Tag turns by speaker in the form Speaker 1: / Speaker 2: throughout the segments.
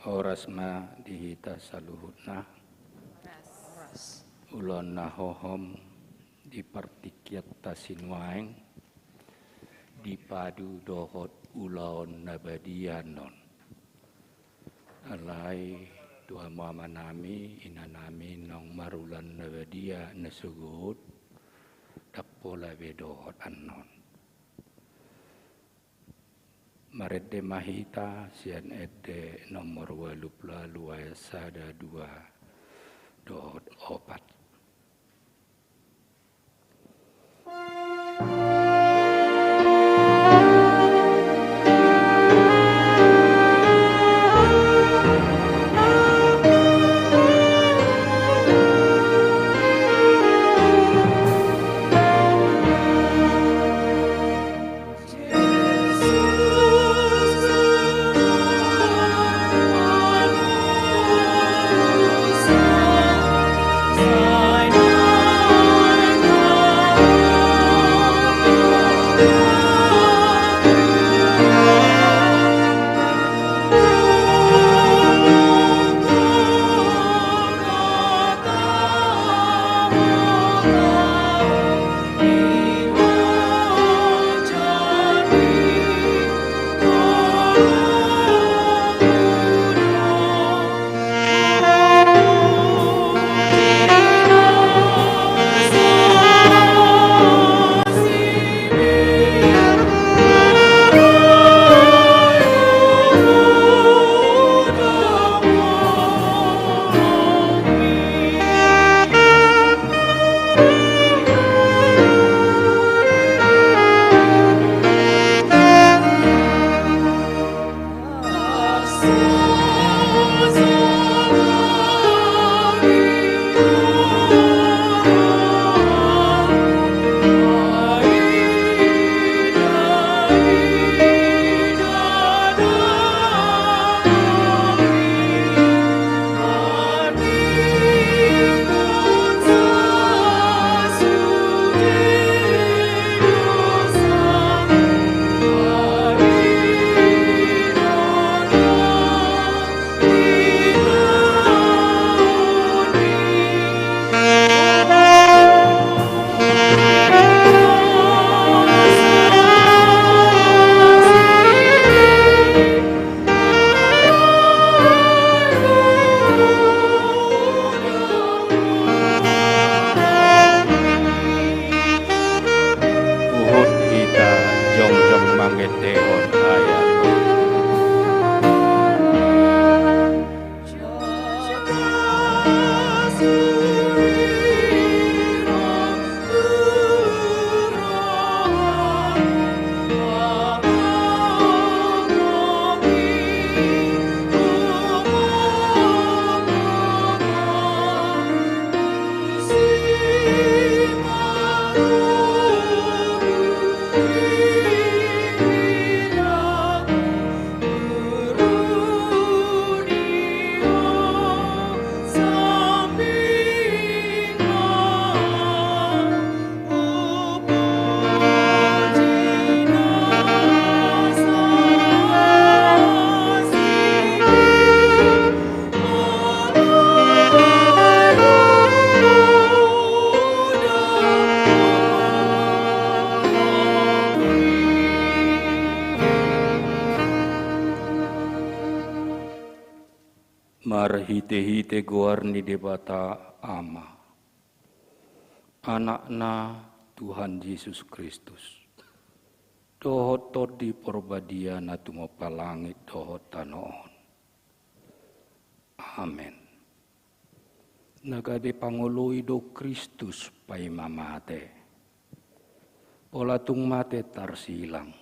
Speaker 1: Oras ma dihita saluhutna ulon nahohom dipartikiat tasinwaeng dipadu dohot ulaon nabadianon alai Tuhan muamanami inanami nong marulan nabadia nasugut takpola bedohot anon Marede mahita sian ede nomor 22 sada 2 dohot opat. Marhite-hite guarni debata ama anakna Tuhan Yesus Kristus dohot di porbadia natumo palangit dohot tanoon amen nagade pangului do Kristus pai mamate polatung mate tarsilang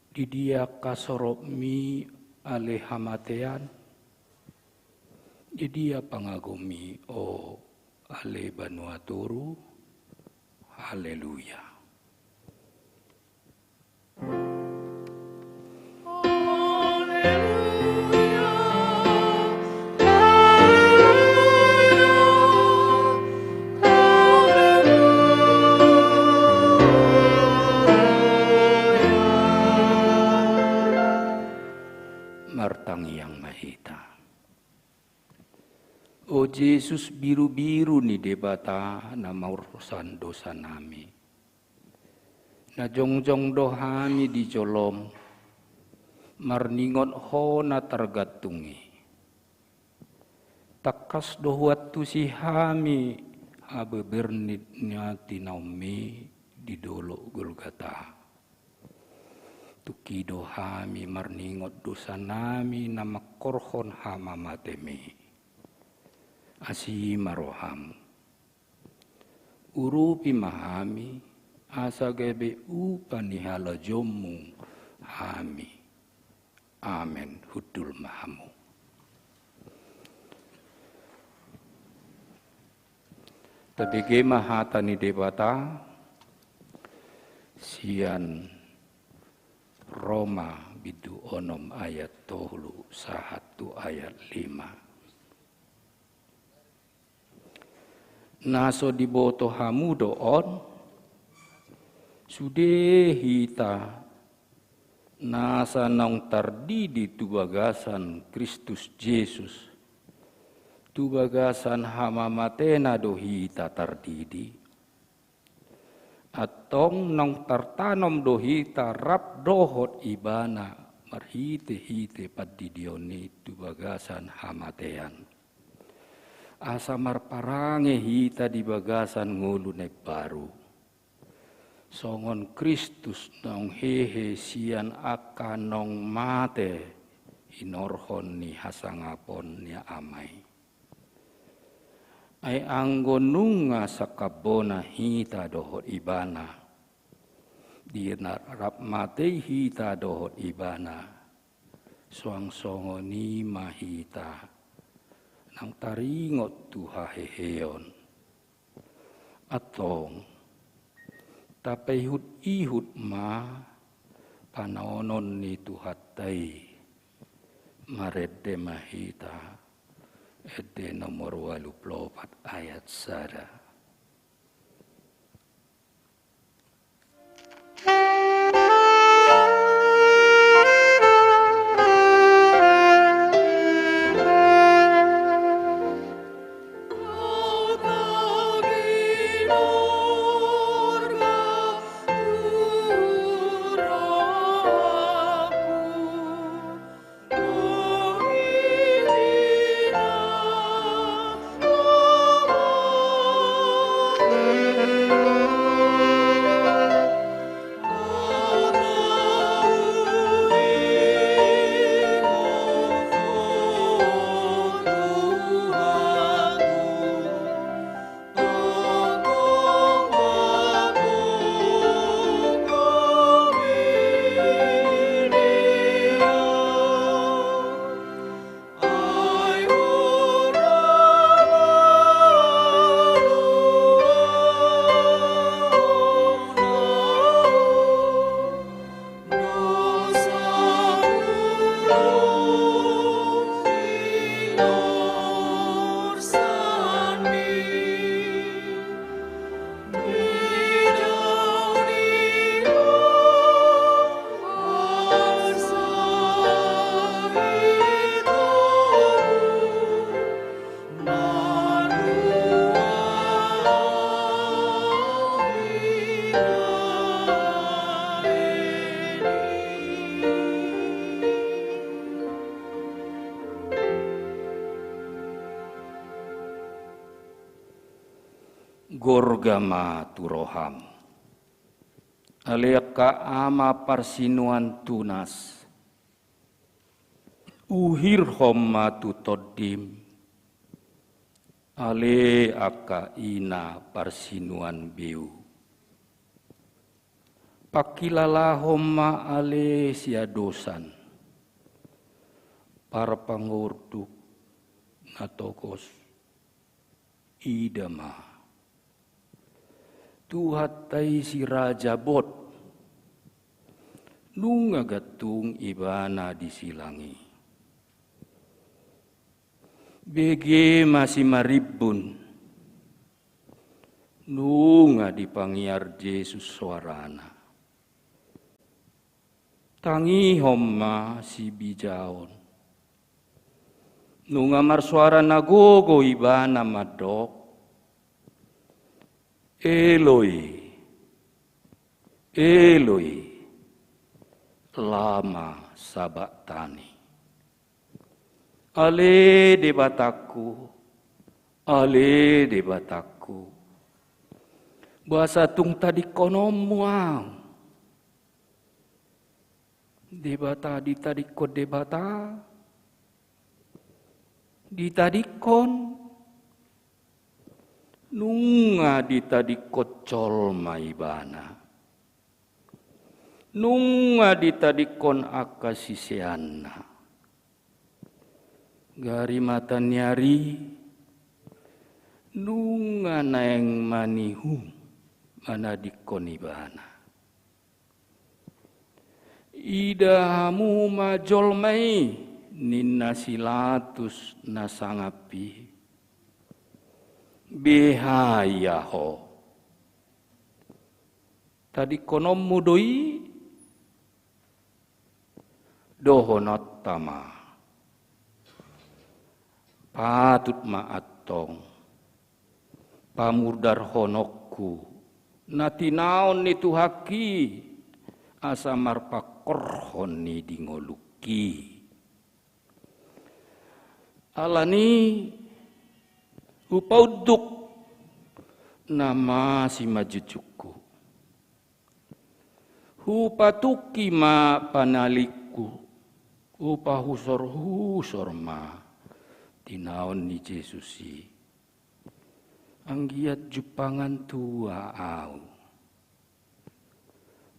Speaker 1: di dia kasorop mi ale hamatean jadi pangagumi o ale banuaturu haleluya O Yesus biru-biru ni debata na maurusan dosa nami. Na jongjong dohami di jolom, marningon ho na targatungi. Takas dohuat tu si hami abe bernit nyati naumi di dolo Golgata. Tuki dohami marningot dosa nami na makorhon hama matemi. Asi maroham. Urupi mahami asa gebe upanihala jomu hami. Amen. Hudul mahamu. Tabige mahata ni debata sian Roma bidu onom ayat 31 ayat 5. Naso diboto hamu doon sude hita nasa nang tardidi tubagasan Kristus Yesus tubagasan hama matena do hita tardidi atong nang tartanom do hita rap dohot ibana marhite-hite padidioni tubagasan hamatean. Asa marparange hita di bagasan ngulu nek baru. Songon Kristus nong hehe sian akan nong mate inorhon ni hasangapon niya amay. Ay anggon nunga sakabona hita dohot ibana. Di narap mate hita dohot ibana. Suang songo ni mahita. Nang taringot tuha heheon. Atong tapayhut ihut ma panaonon ni tuhatay marede mahita ede nomor 84 ayat sada. Gorgama turoham. Aleka ama parsinuan tunas. Uhir homma tutodim. Ale aka ina parsinuan biu. Pakilala homma ale siadosan. Para pangurduk natokos idama. Tuhatay si Raja Bot, nung agatung ibana di silangi. Bege masih maribun, nung di pangiar Yesus suarana. Tangi homma si bijaon, nungamar suara nagogo ibana madok, Eloi, Eloi, lama sabaktani. Ale debataku, ale debataku. Bahasa tung tadi konom muang. Debata di tadi ko debata. Di tadi kon. Nunga di tadi kocol maibana. Nunga di tadi kon akasisiana. Gari mata nyari. Nunga naeng manihu. Mana di kon ibana. Idamu majol mai. Ninna silatus nasangapi. Behaya ho. Tadi konom mudoi dohonot tama. Patut maatong. Pamurdar honokku. Natinaon nitu haki. Asamar pakorhon ni dingoluki. Alani upauduk nama si majucuku. Hupatuki ma panaliku. Upahusor-husor ma. Tinaon ni Jesusi. Anggiat jupangan tua au.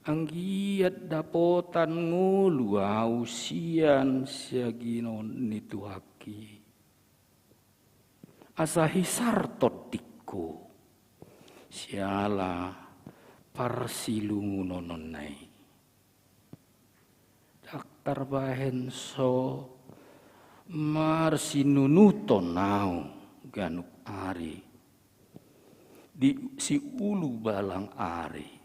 Speaker 1: Anggiat dapotan ngulu au sian siaginon ni tuhaki. Asahisar todiku siala parsilungunononai daktar bahen so marsinunuton nau ganuk ari di si ulu balang ari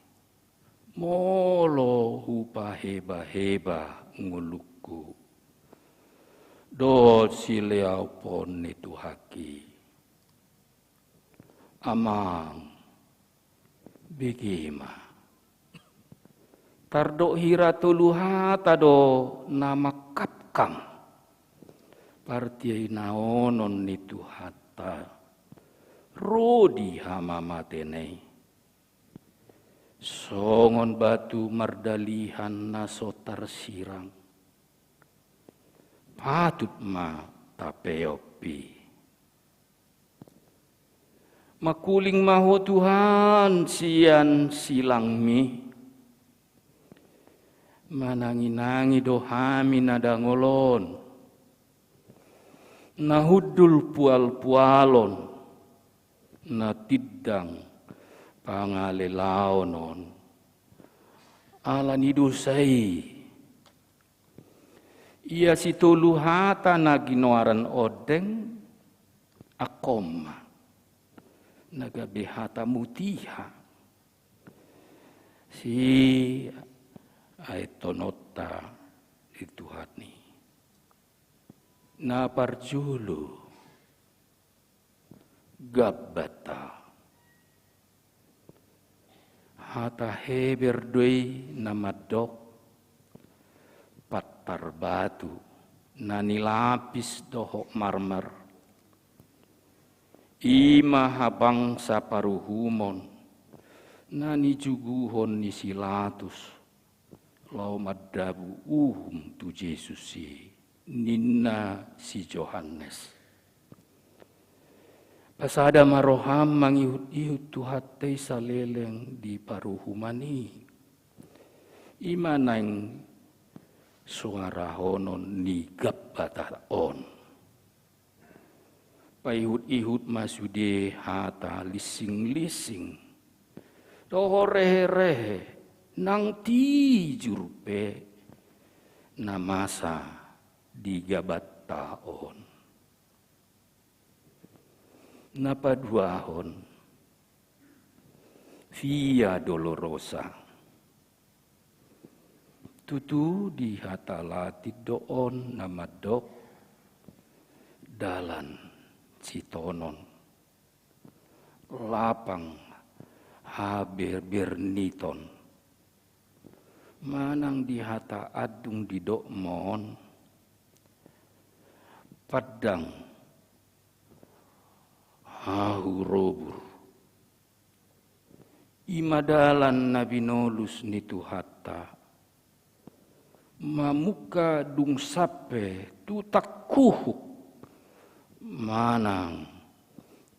Speaker 1: molo hupa heba-heba nguluku do sileau pon itu haki amang begema tardo hiratuluha tado nama kapkam partiai naonon nitu hatta rodi hama matene songon batu mardalihan nasotar sirang patut ma tapeopi makuling maho Tuhan sian silangmi manangi-nangi dohami nadangolon nahudul pual-pualon natidang pangalelaonon alani dosai ia situluhata naginoaran odeng akoma nagabehata mutiha si aitonota itu hati na parjulu gabbata hata heberdoi namadok patar batu nani lapis dohok marmer ima habang saparuhumon nani juguhon ni silatus lau madabu tu Jesusi ninna si Johannes pasada maroham mangihut-ihut tuhatay saleleng di paruhumani ima nang suarahonon ni gabbataon paihut-ihut masude hata lising-lising doho rehe-rehe nang tijurpe namasa digabat taon napaduahon via dolorosa tutu di hatalati doon namadok dalan citonon lapang haber berniton manang dihata adung didokmon padang hahurobur imadalan nabi nolus nitu hatta mamuka dung sape tu takuhuk manang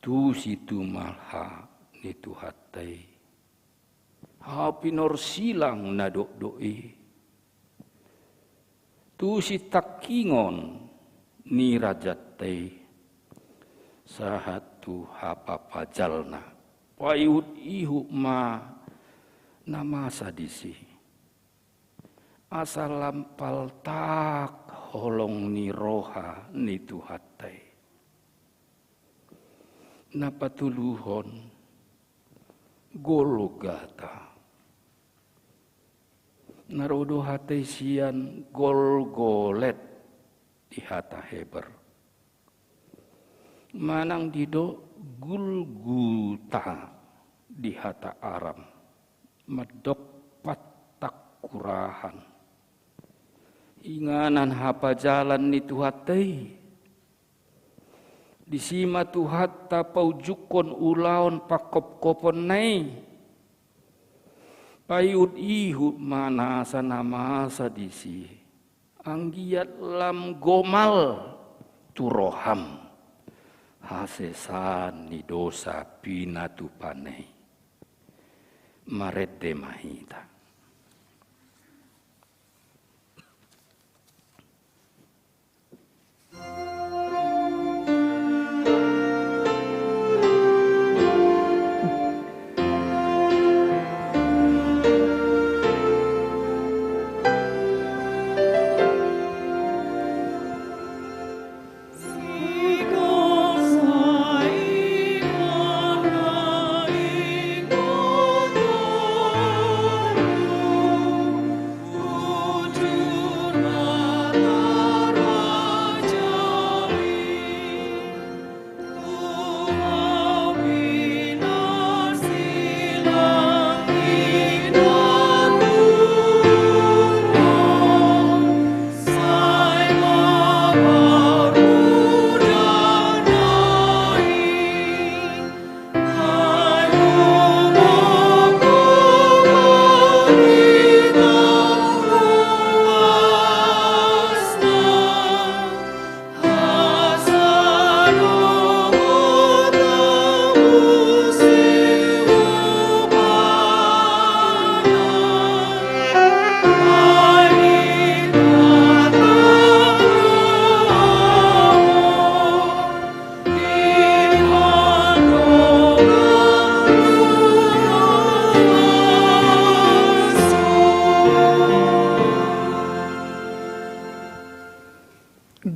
Speaker 1: tu situ malha nitu hatai hapinor silang nadok doi tu si takingon ni rajatai sahatu hapa pajalna payut ihu ma nama sadisi asal lampal tak holong ni roha nitu hatai napatuluhon Golgata narodo hatai sian golgolet di hata heber manang dido Gulguta di hata Aram medok patak kurahan inganan hapa jalan nitu hatai disima tu hatta paujukon ulaon pakop-kopon nai payud ihu mana sanamasa disi anggiat lam gomal turoham hasesan ni dosa pinatu panai marete mahita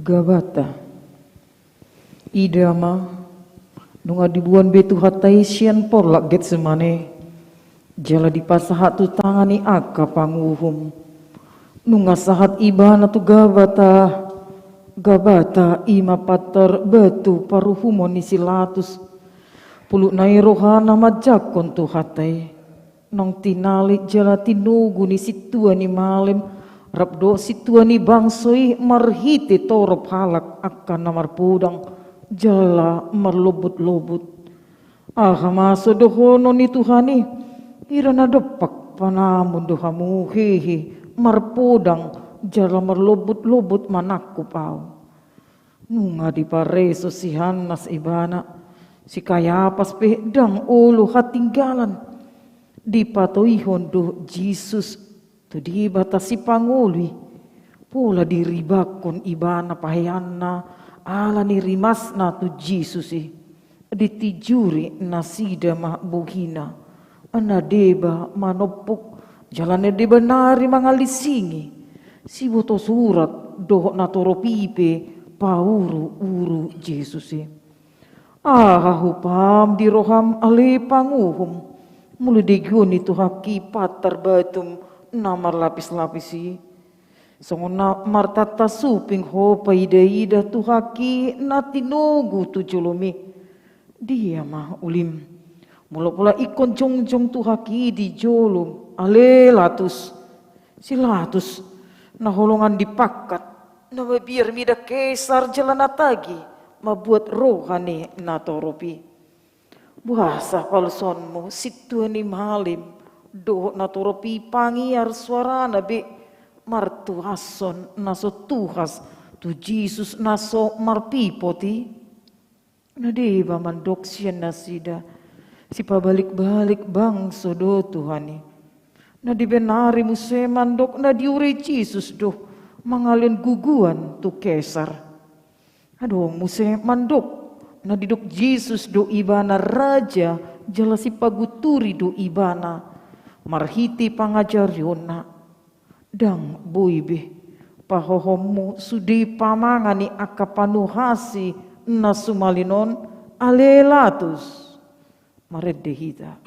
Speaker 2: Gabata idama nunga dibuan betu hatai sian porlak get semane jala dipasahat tu tangani aka panguhum nunga sahat ibana tu gabata ima patar betu paruhumon isilatus puluk nai rohana majakon tu hatai nong tinali jala tinugu ni situa ni malem rabdo situani bangsoi marhiti torop halak akan namar pudang jala marlobut-lobut maso dohono ni Tuhani irana depak panamun dohamu hehe marpudang jala marlobut-lobut manakku pau nunga di pareso si Hanas ibana si Kayapas pedang ulu hatinggalan di patoihon do Jesus tu di batasi panguli pula diribakon ibana pahayana ala ni rimasna tu Jesusi ditijuri nasida mahbuhina anadeba manopuk jalane deba nari mangalisingi si boto surat dohok natoro pipe pauru Jesusi hupam di roham ale panguhum mulai diguni tu haki patar batum namar lapis-lapisi Songona martata suping ho paida-ida tu haki na tinogu tu julumi. Dia mah ulim. Mula-mula ikon jong-jong tu haki di jolum. Ale latus. Si latus na holongan dipakat. Na biar mida kesar jalan atagi. Mabuat rohani na toropi. Buasa palsonmu situani malim. Do na toropi pangiar suara nabi. Martu hason naso Tuhas tu Jesus naso marpipoti na deba mandok siya nasida si pabalik-balik bang sodo Tuhani na dibenari muse mandok na diure Jesus do mangalin guguan tu kesar aduh muse mandok na didok Jesus do ibana raja jala si paguturi do ibana marhiti pangajar yona dang buibe pahohomu sudi pamangani akapanuhasi na sumalinon alelatus maredehita.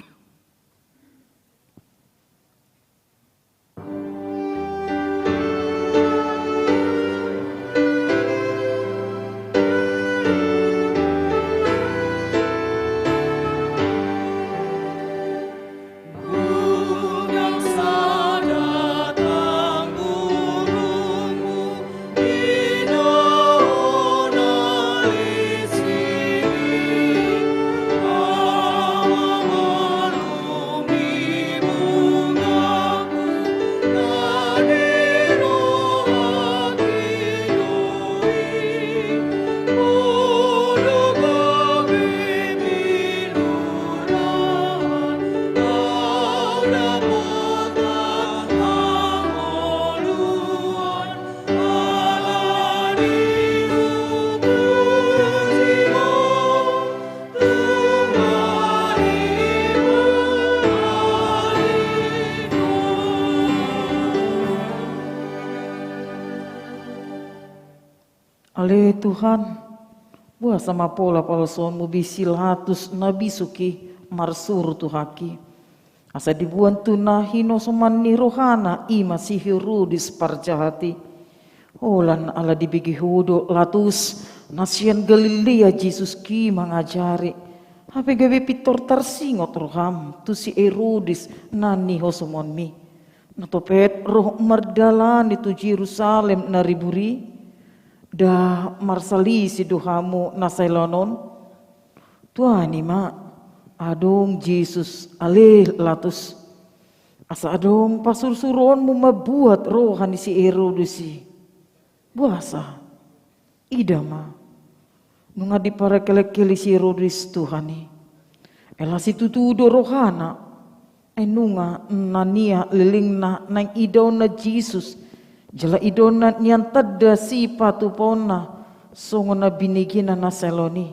Speaker 2: Ale Tuhan, buah sama pola palson mubisil hatus nabi suki marsur tuhaki. Asa dibuan tuna hino soman ni rohana ima sihirudis parjahati. Olan ala dibigi hudo latus nasian Galilea Jesus ki mangajari. Hape gawe pitor tarsingot roham tu si Herodis nani hosomon mi. Natopet roh mardalan itu Jerusalem na riburi. Dah marsali si dohamu nasailonon tuani ma adong Jesus ale latus asa adong pasursuron mu mabuat rohani si Herodisi buasa idama nunga di para kelekeli si Herodis Tuhani ela si tutudo rohana enunga nania lilingna nang idona Jesus jala idona niyan tadda si patupona songona binigina na seloni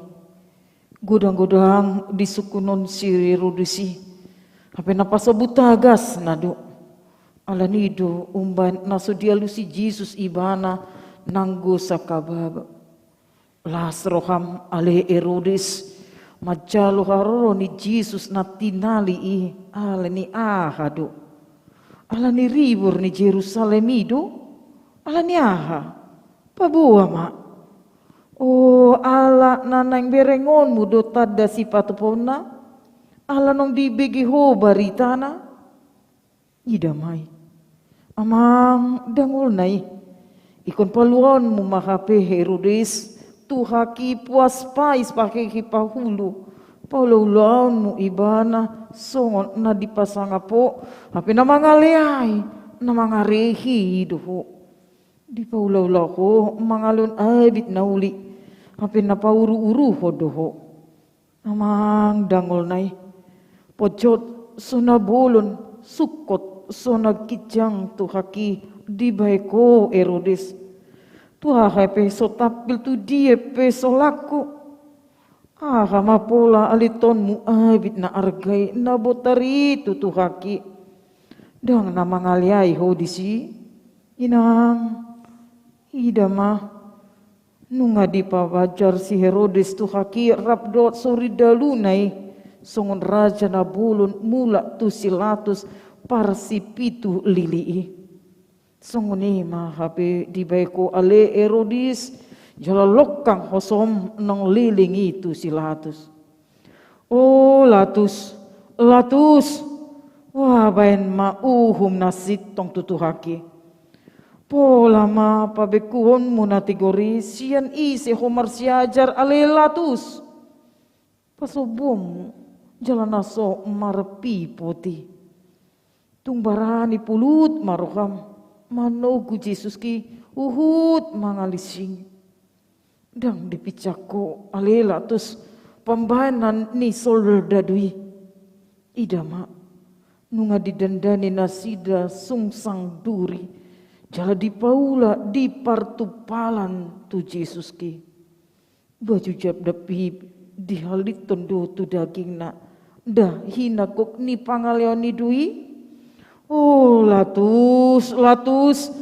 Speaker 2: gudang-gudang disukunon si Herodisi hape napasabutagas nado alanido umban nasudialu si Jesus ibana nanggo sa kababa las roham ale Herodis majalo haroro ni Jesus na tinali alani ahado alani ribur ni Jerusalem ido alani aha pabuah ma oh ala nanang berengon mudo tadda si patupona ala nong dibigi ho baritana idamai amang dangol nai ikon paluan mu mahape Herodes tu haki puas pais pakai kipahulu paulaulaun mu ibana songon na dipasanga po hape na mangaleai na mangarehi doho di paulaula ko mangalun abit nauli hape na pauru-uru hodoho amang dangol nai pojot sona bolon sukot sona kijang tu haki di baiko Herodes tu hape so tapil tu dia pe so laku mapola aliton mu abit na argay na botari tu haki dang na mangaliay ho disi inang idama nunga di pawajar si Herodes tu haki rapdot sori dalunay songon raja na bulun mula tu silatus parsipitu lilii Songoni ma hape di baiko ale Herodis jala lokang hosom nang liling itu si Latus. Oh Latus, Latus, wah bain ma uhum nasit tong tutuhaki. Pola ma pabekuhon munatigori sian isi homar siajar ale Latus. Pasobom jalan naso marpi poti. Tungbarani pulut maroham. Manogu Jesus ki uhut mangalising. Dang dipicako alela tus pambanan ni soldadui. Idama nunga didandani nasida sungsang duri. Jala di paula di partupalan tu Jesus ki. Baju jab dapi dihalit tondo tu daging na. Dah hina kok ni pangaleoni dui. Oh Latus, Latus,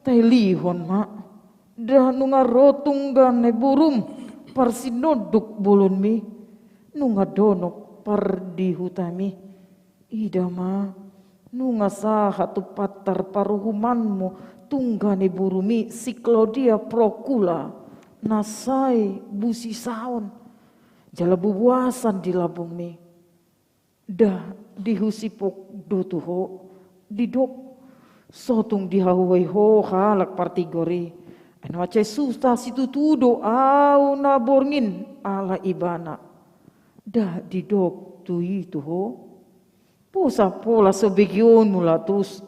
Speaker 2: tailihon mak. Dah nunga rotunggan ne burum parsinoduk bulun mi. Nunga donok pardi hutami. Ida ma, nunga sahatu patar paruhumanmu tunggane burumi si Claudia Procula. Nasai busi saon. Jala bubuasan di labung mi. Dah dihusipok dotuho. Didok sotung dihahuai ho halak partigori anu acai susta situ tudo au naborngin ala ibana dah didok tu itu ho posa pola sebegyon mulatus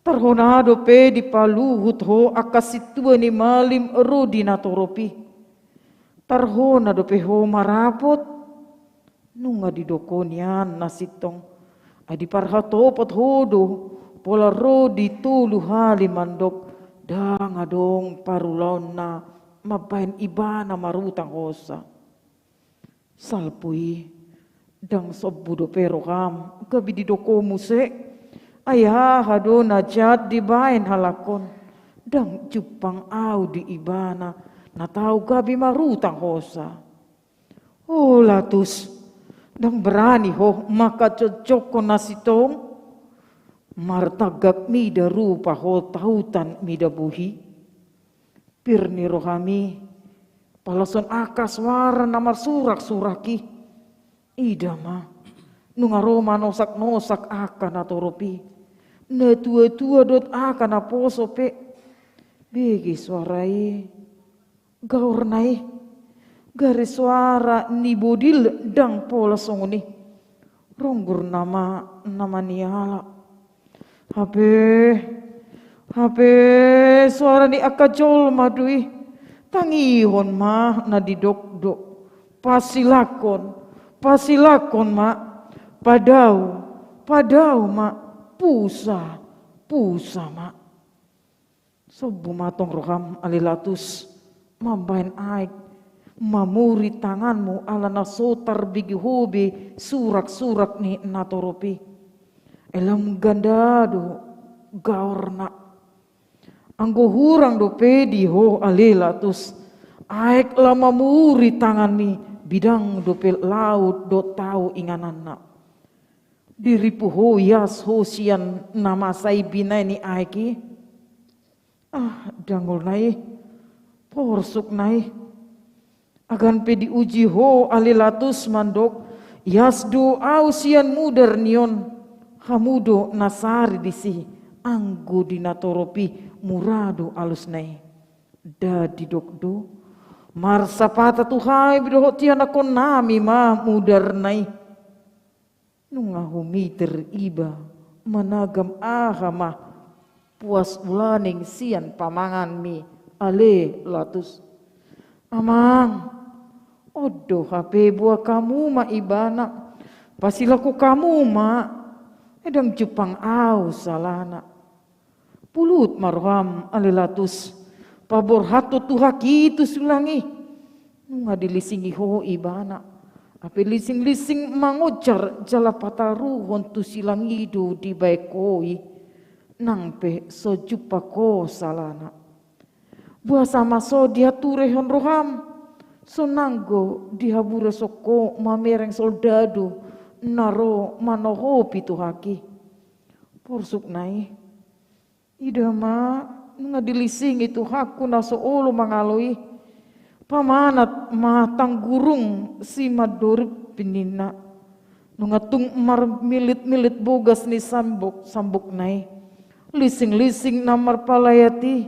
Speaker 2: tarhonado pe di paluhut ho akasitua ni malim rodi natoropi tarhonado pe ho marapot nunga didokonian nasitong adi parhatopot hodo pola rodi tulu hali mandok dangadong parulaon na mabain ibana marutang hosa salpui dang sobbudo pero kam gabi didoko muse ayah hado najat dibain halakon dang jupang au di ibana na tau gabi marutang hosa oh Latus dang berani ho maka cocok ko nasitong martagak mida rupa ho tautan mida buhi pirni rohami palason akas wara namar surak-suraki ida ma nunga roma nosak-nosak akan atoropi na tua-tua dot akan aposo pe begi suarai gaur nai garis suara ni bodil dang pola songoni ronggur nama niala Habe suara ni akajol madui tangihon ma na didok-dok pasilakon ma padau ma pusa ma sobu matong roham alilatus mambain aik mamuri tanganmu ala nasotar bigi hobi surak-surak ni natoropi elam gandado gaorna anggo hurang do pedi ho alelatus aek lama muri tangan ni bidang do pel laut do tau ingananna diripu ho yas ho sian nama sai binai ni aeki dangol nai porsuk nai agan pe diuji ho alilatus mandok yasdu ausian mudar nion hamudo nasari disi anggo dinatoropi murado alus nai da didokdo marsapata tuhai bidoho tiana kon nami ma mudar nai nunga humiter iba managam ahama puas ulaning sian pamangan mi ale latus amang odo HP buah kamu ma ibana pasilaku kamu ma edang Jepang au salana pulut marham alilatus pabor hatu tuhaki itu sulangi nunga dilisingi ho ibana ape lising-lising mangojar jala pataru hontu silangidu di baikoi nang pe sojupa ko salana buah sama so dia turehon roham sonanggo dihabura soko mamereng soldado naro manoho pitu haki porsuk nai Ida ma nga dilising itu haku na soolo mangaloi. Pamanat matang gurung si madorip pinina. Nunga tung mar milit-milit bogas ni sambok nai. Lising-lising namar palayati.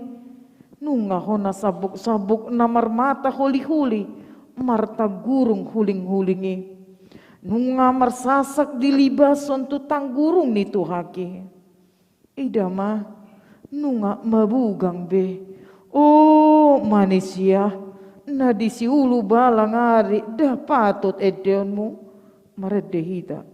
Speaker 2: Nunga hona sabok-sabok namar mata huli-huli. Marta gurung huling-hulingi. Nunga marsasak dilibason tu tanggurung ni tuhaki. Ida ma nunga mabugang be. Oh manusia, na disiulu balang ari dah patut edeonmu maredehita.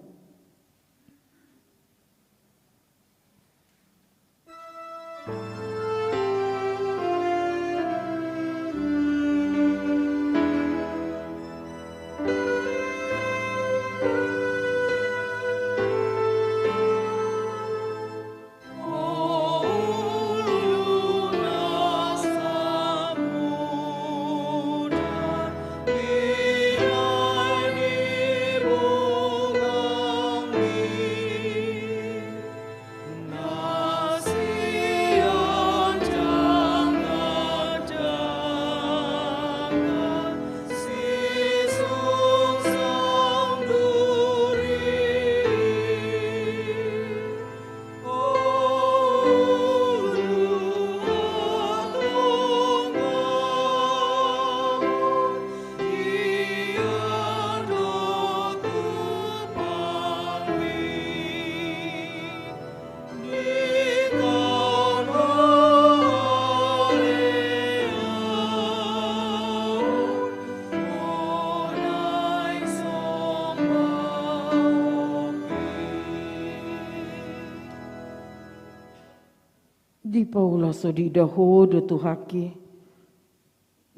Speaker 2: Di paula sodi dahodo tu haki.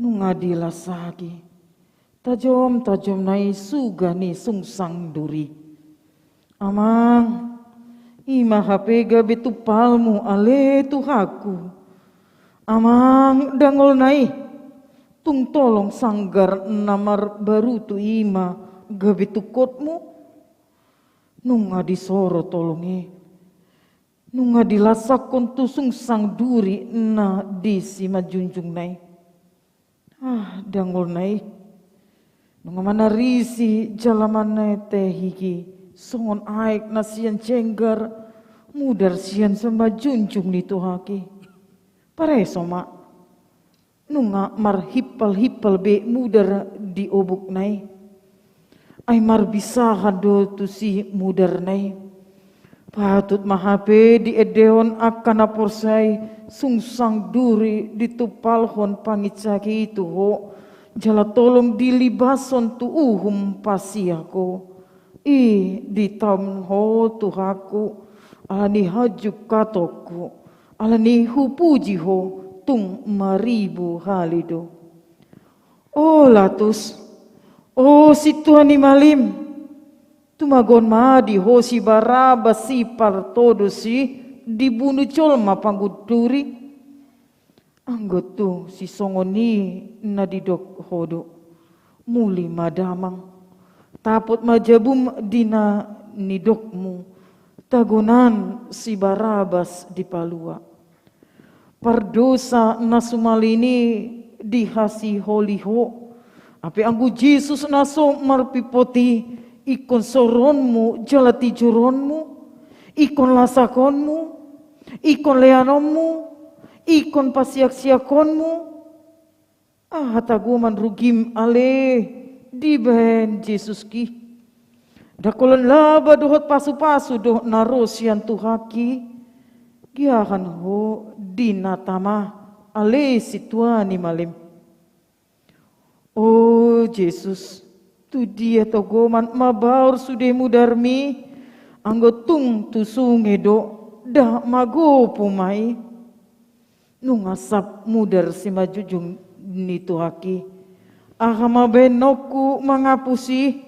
Speaker 2: Nungadila sagi. Tajom nai sugani sungsang duri. Amang, ima hapega betu palmu ale tu haku. Amang dangol nai. Tung tolong sanggar namar baru tu ima gabetu kotmu. Nunga disoro tolongi. Nunga dilasakon tusung sang duri na di sima junjung nai. Dangol nai. Nunga mana risi jalaman nai tehiki. Songon aik na sian cenggar. Mudar sian sama junjung ni tuhaki. Pareso ma. Nunga mar hipal be mudar di obuk nai. Ay mar bisa hado tu si mudar nai. Patut mahape di edeon akan aporsai sungsang duri ditupalhon pangitsaki itu ho. Jala tolong dilibason tu uhum pasiako. Di tam ho tuhaku alani hajuk katoku alani hupuji ho tung maribu halido. Oh latus, oh si Tuhan malim. Tumagon ma di hosi baraba si partodo si dibunuh colma pangguduri. Anggotu si songoni na didok hodo. Muli madamang. Tapot majabum dina nidokmu. Tagunan si barabas di palua. Pardosa na sumalini dihasi holiho. Ape anggu Jesus naso marpipoti. Ikon soronmu, jalati juronmu, ikon lasakonmu, ikon leanommu, ikon pasiak-siakonmu. Hataguman rugim ale di ben Jesus ki. Dakolan laba dohot pasu-pasu doh narosian tuhaki. Giahan ho dinatama ale situani malim. Oh Jesus. Tu dia togoman mabaur sude mudarmi anggotung tu sungai do dah mago pumai nungasap mudar si majujung ni tuhaki ahama benoku mangapusi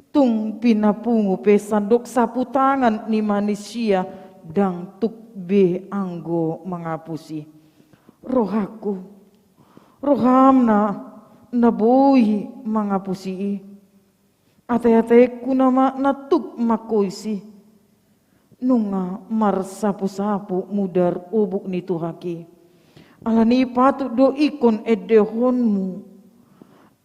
Speaker 2: tung pinapungu pesandok sapu tangan ni manusia dang tuk be anggo mangapusi rohaku rohamna naboi mangapusi atay-atay kunama natuk makoisi nunga mar sapu-sapu mudar ubuk ni Tuhaki. Alani patut do ikon edehonmu.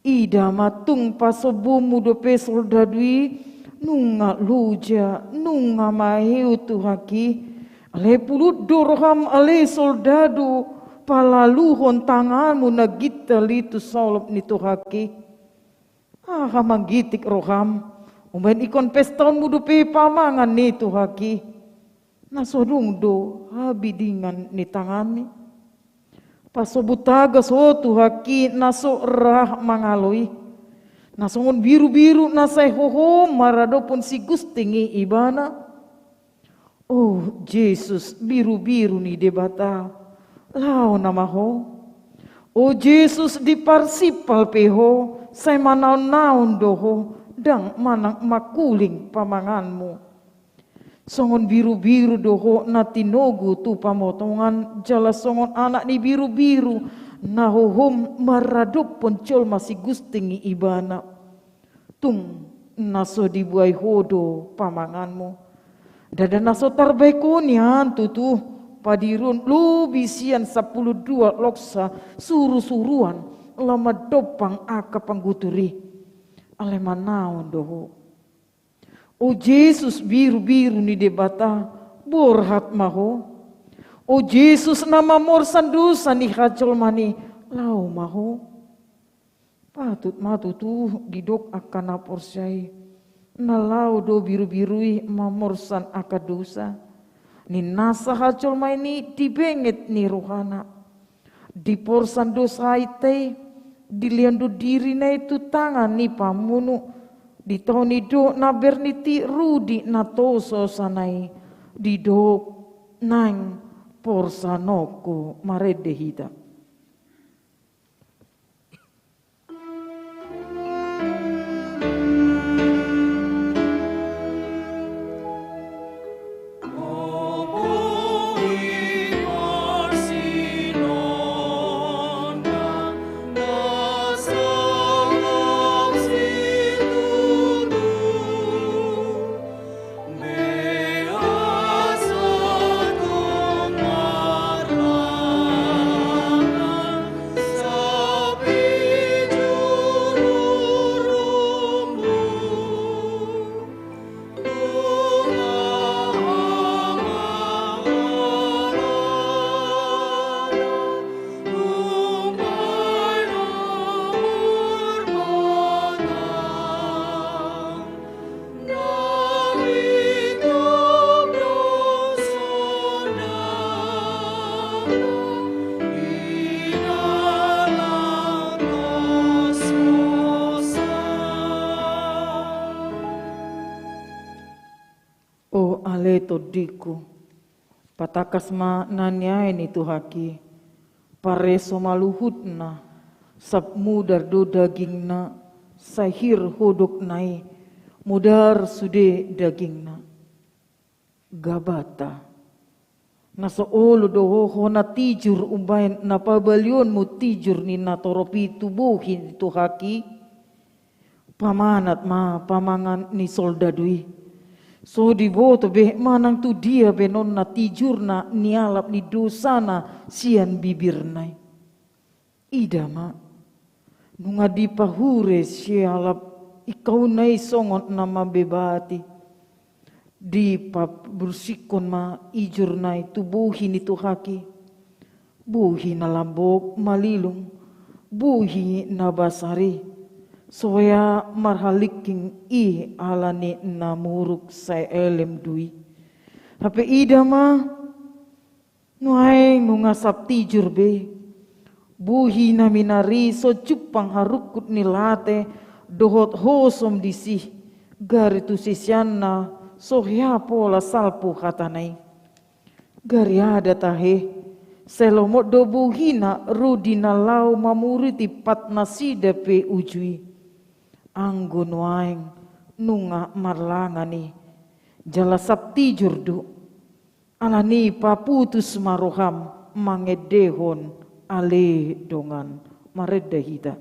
Speaker 2: Ida matung pasobumu do pesol dadui nunga luja nunga mahiu Tuhaki. Ale pulut dorham ale soldadu palaluhon tanganmu nagita litu solop ni Tuhaki. Magitik roham. Umben ikon peston mudu pe pamangan ni Tuhaki. Nasodung do habidingan ni tangani. Pasobutaga so Tuhaki naso rah mangaloi. Nasongon biru-biru nasai hoho marado pun si gustingi ibana. Oh Jesus biru-biru ni debata. Lau namaho. Oh Jesus di parsipal peho. Saya manaon-naon doho. Dang manang makuling pamanganmu. Songon biru-biru doho na tinogu tu pamotongan. Jala songon anak ni biru-biru. Nahohom maradop poncol masih gustingi ibana. Tung naso dibuai hodo pamanganmu. Dada naso tarbaikoni hantu tu. Padirun lu bisian 12 loksa suruh-suruan. Lama dopang aka pangguturi. Alemanaon doho. O Jesus biru-biru ni debata. Borhat maho. O Jesus nama morsan dosa ni hajol mani. Lau maho. Patut matutu didok akan aporsai. Nalau do biru-birui mamorsan aka dosa. Ni nasa hajol mani dibenget ni rohana. Di porsan dosa itay. Diliandu diri na itu tangan ni pamunu. Di tahun itu na berniti rudi na toso sanai. Di do nang porsanoko maredehida. Diku patakas ma nanyai ni Tuhaki pareso maluhutna sab mudar do dagingna sahir hodok nai mudar sude dagingna gabata naso olo do ho na tijur umbain na pabalion mu tijur ni natoropi tubuhin Tuhaki pamanat ma pamangan ni soldadui. So diboto be manang tu dia benon na tijur na nialap ni dosa na sian bibir nai. Ida ma nunga dipahure sialap ikaw nai songot na mabebati. Di bersikon ma ijur nai tubuhi ni Tuhaki. Buhi na lambok malilong. Buhi na basari. Soya marhaliking i alani na muruk sa elem dui. Hape ida ma nuay nungasap tijur be. Buhi na minari so cupang harukut nilate dohot hosom disih. Gari tu sisyan na so pola salpu katanay. Gari ada tahe. Selomot do buhi na rudi na lau mamuriti pat nasida pe ujui. Anggun waeng nunga marlangani jala sabti jurdu alani paputus maroham mangedehon ale dongan maredahida.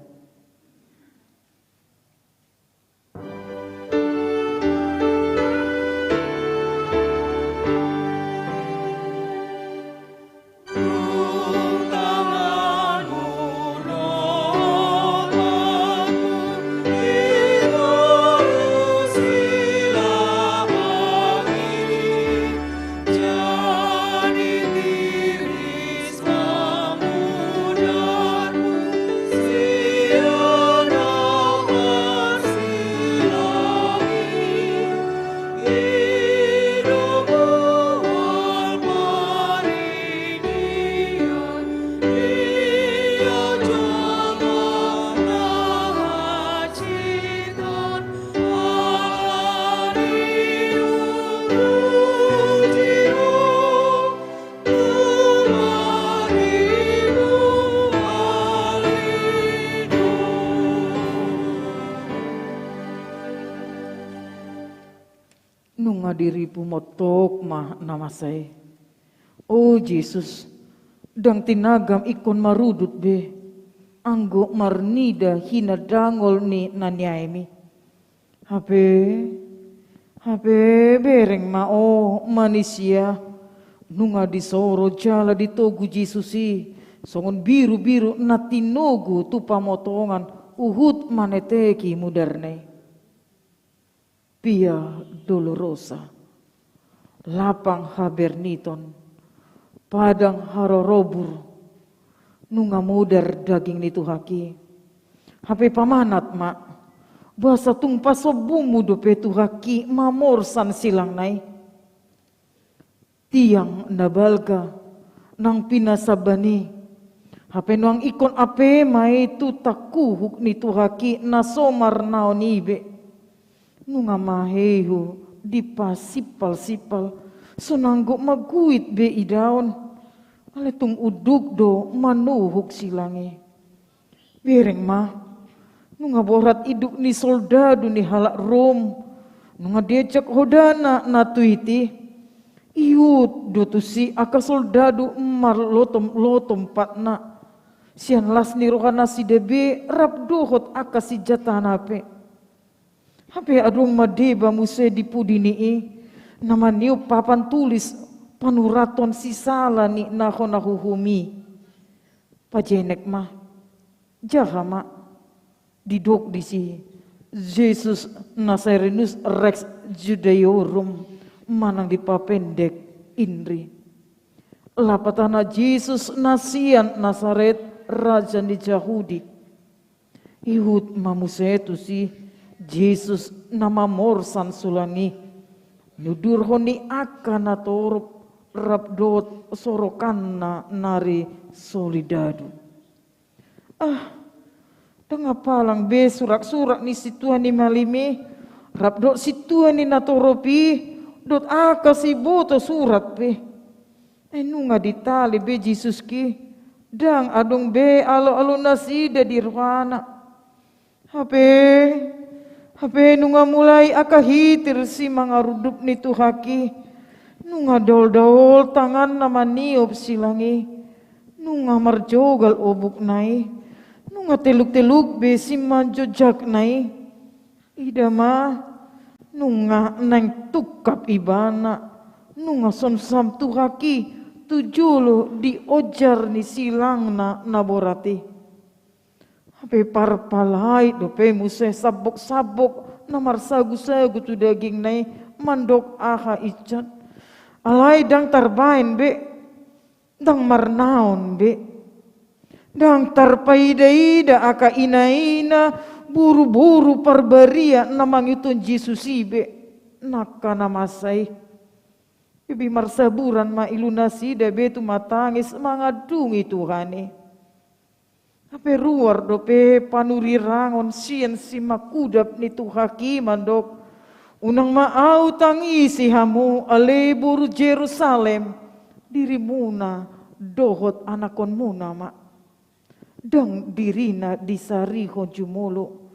Speaker 2: diripu motok mah nama saya. Oh Yesus, dang tinagam ikon marudut be. Anggo marnida hina dangol ni nanyaimi. Habe bereng mao manusia. Nunga disoro jala ditogu Jesusi. Songon biru-biru natinogu tu pamotongan. Uhud maneteki muderne. Pia dolorosa. Lapang haberniton. Padang harorobur. Nunga mudar daging nitu haki. Hape pamanat mak. Basa tung pasobumu dope tu haki mamorsan silang nai. Tiang nabalga nang pinasabani. Hape nuang ikon ape mai tu takuhuk nitu haki nasomar naon ibe. Nunga mahehu dipasipal-sipal. Sonanggo maguit be idaon. Ale tung uduk do manuhuk silangi. Bereng mah. Nunga borat iduk ni soldado ni halak Rom. Nunga diajak hodana natuiti. Iut do tu si aka soldado mar lotom patna. Sian las ni rohana si debe rap dohot aka si jatanape. Hape adung madeba muse dipudini nama niu papan tulis panuraton si sala ni nahuhumi. Pajenek mah. Jaha mak. Didok di si. Jesus Nazarenus Rex Judaeorum. Manang dipapendek Indri. Lapatana Jesus Nasian Nazaret Raja ni Yahudi. Ihud mamusetu si. Jesus nama morsan sulangi. Nudur honi akan atorop. Rabdot sorokanna nari solidadu. Tengah palang be surak-surak ni situan ni malimi. Rabdot situan ni natoropi. Dot aka si boto surat pe. Nunga ditali be Jesus ki. Dang adong be alo-alo nasida di ruana. Hape nunga mulai aka hitir si mangarudup ni tuhaki. Nunga dol-dol tangan nama niop silangi. Nunga marjogal obuk nai. Nunga teluk-teluk besi manjojak nai. Ida ma. Nunga neng tukap ibana. Nunga sonsam tuhaki. Tujulo di ojar ni silang na naborati. Hape parpalai dope muse sabok-sabok. Namar sagu-sagu tu daging nai. Mandok aha icat. Alai dang tarbain be. Dang marnaon be. Dang tarpaida-ida aka ina-ina. Buru-buru parbaria namang itu Jesusi be. Naka namasay. Ibi marsaburan ma ilunasi da be tu matangis mangadungi Tuhani. Ape ruar dope panurirangon sian si makudap ni Tuhaki mandok. Unang maaw tangisi hamu alebur Jerusalem. Dirimuna dohot anakon muna ma. Dang dirina disariho jumulo.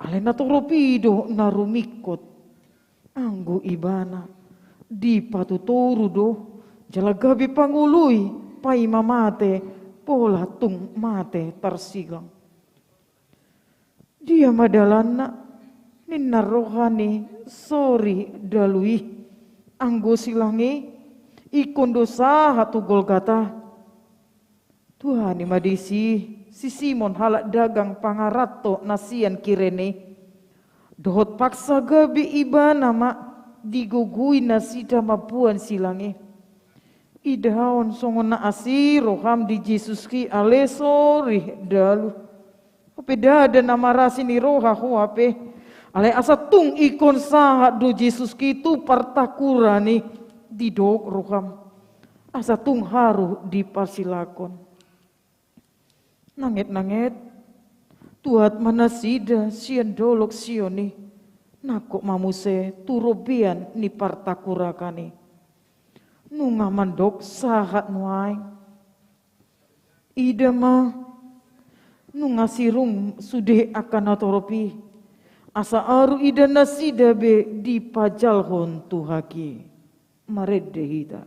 Speaker 2: Alena toropido narumikot. Anggo ibana. Di patutoru do. Jalagabi pangului. Pai mamate. Pola tung mate tarsigang. Dia madalana. Ninna rohani sorry dalui anggo silangi ikon dosa hatu Golgata. Tuhani madisi si Simon halak dagang pangarato nasian kirene. Dohot paksa gabi ibana ma digugui nasida mapuan silangi. Idaon songon na asi roham di Jesus ki ale sorry dalu. Ape dada nama rasi ni roha huape. Ale asa tung ikon sahat do Jesus kitu partakurani didok roham. Asa tung haru dipasilakon. Nanget-nanget tuat manasida sian dolok sioni. Nakok mamuse turobian ni partakurakani. Nunga mandok sahat nuai. Ida ma nunga sirung sude akan atoropi. asa aru ida nasida be di pajalhon tuhaki marede hita.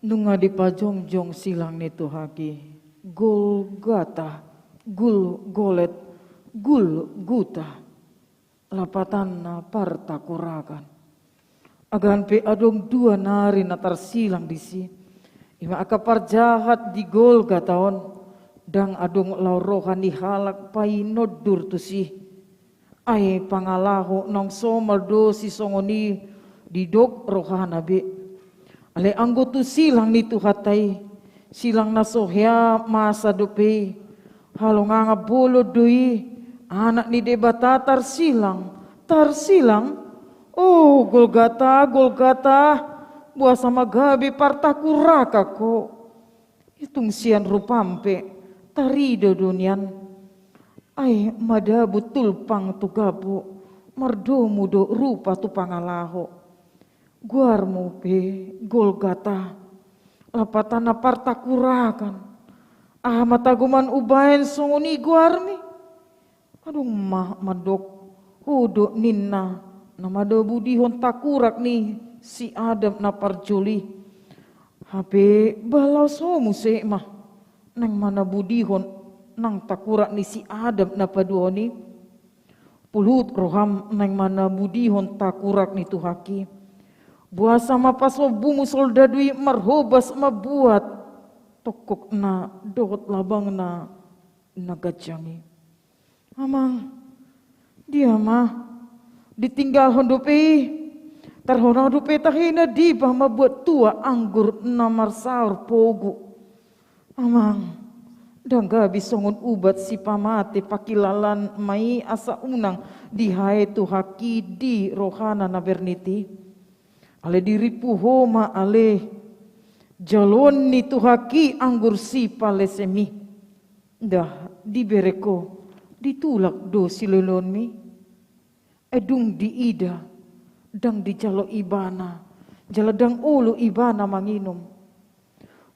Speaker 2: Nunga di pajongjong silang ni tuhaki Golgata gul golet gul guta lapatan na partakurakan agan pe adong dua nari na tarsilang disi ima aka parjahat di Golgataon dang adong laurohan di halak pai nodur tusi ay pangalaho nang somaldo si songoni di dok rohana be ale anggotu silang ni tuhatay silang nasohya masa dope halonganga bolo doi anak ni debata tarsilang oh Golgata buah sama gabi partakuraka ko itung sian rupampe tarido dunian ay mada betul pang tugabo mardomu do rupa tu pangalaho guarmu pe Golgata lapatana partakurakan mataguman ubayan songoni guarmi aduh mah madok hudo ninna namado budihon takurak ni si Adam na parjuli hape balau somu se mah nang mana budihon nang takurak ni si Adam na paduoni pulut roham nang mana budihon takurak ni tuhaki buah sama paso bumu soldadui marhobas mabuat tokok na dohot labang na nagajangi amang dia mah ditinggal hondope tarhona hondope tahina di bah mabuat tua anggur namar saur pogu amang dangga bisongon ubat si pamate pakilalan mai asa unang dihae tuhaki di rohana na berniti ale diripu homa ale jalon ni tuhaki anggur si pale semi dah dibereko ditulak do silolon mi edung di ida dang di jalo ibana jaladang ulu ibana manginum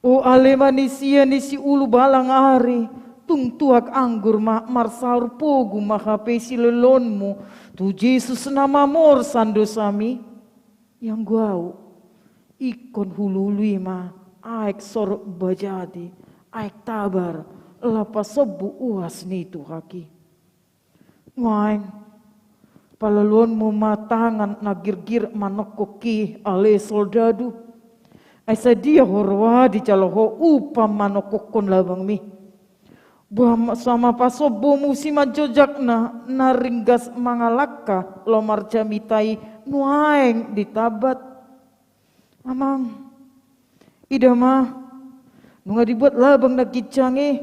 Speaker 2: o ale manisia ni si ulu balang ari tung tuak anggur marsaur pogu mahape silolonmu tu Jesus nama mor sando sami yang guau ikon hulului ma aek sor bajadi aek tabar lapa sebu uas ni tuhaki ngain palalon mo matangan nagirgir manokoki ale soldadu aisa dia horwa di caloho upa manokokon labang mi buah sama pasobo musima jojak na naringgas mangalaka lomar jamitai nuaeng ditabat amang idama nunga dibuat labang nagicange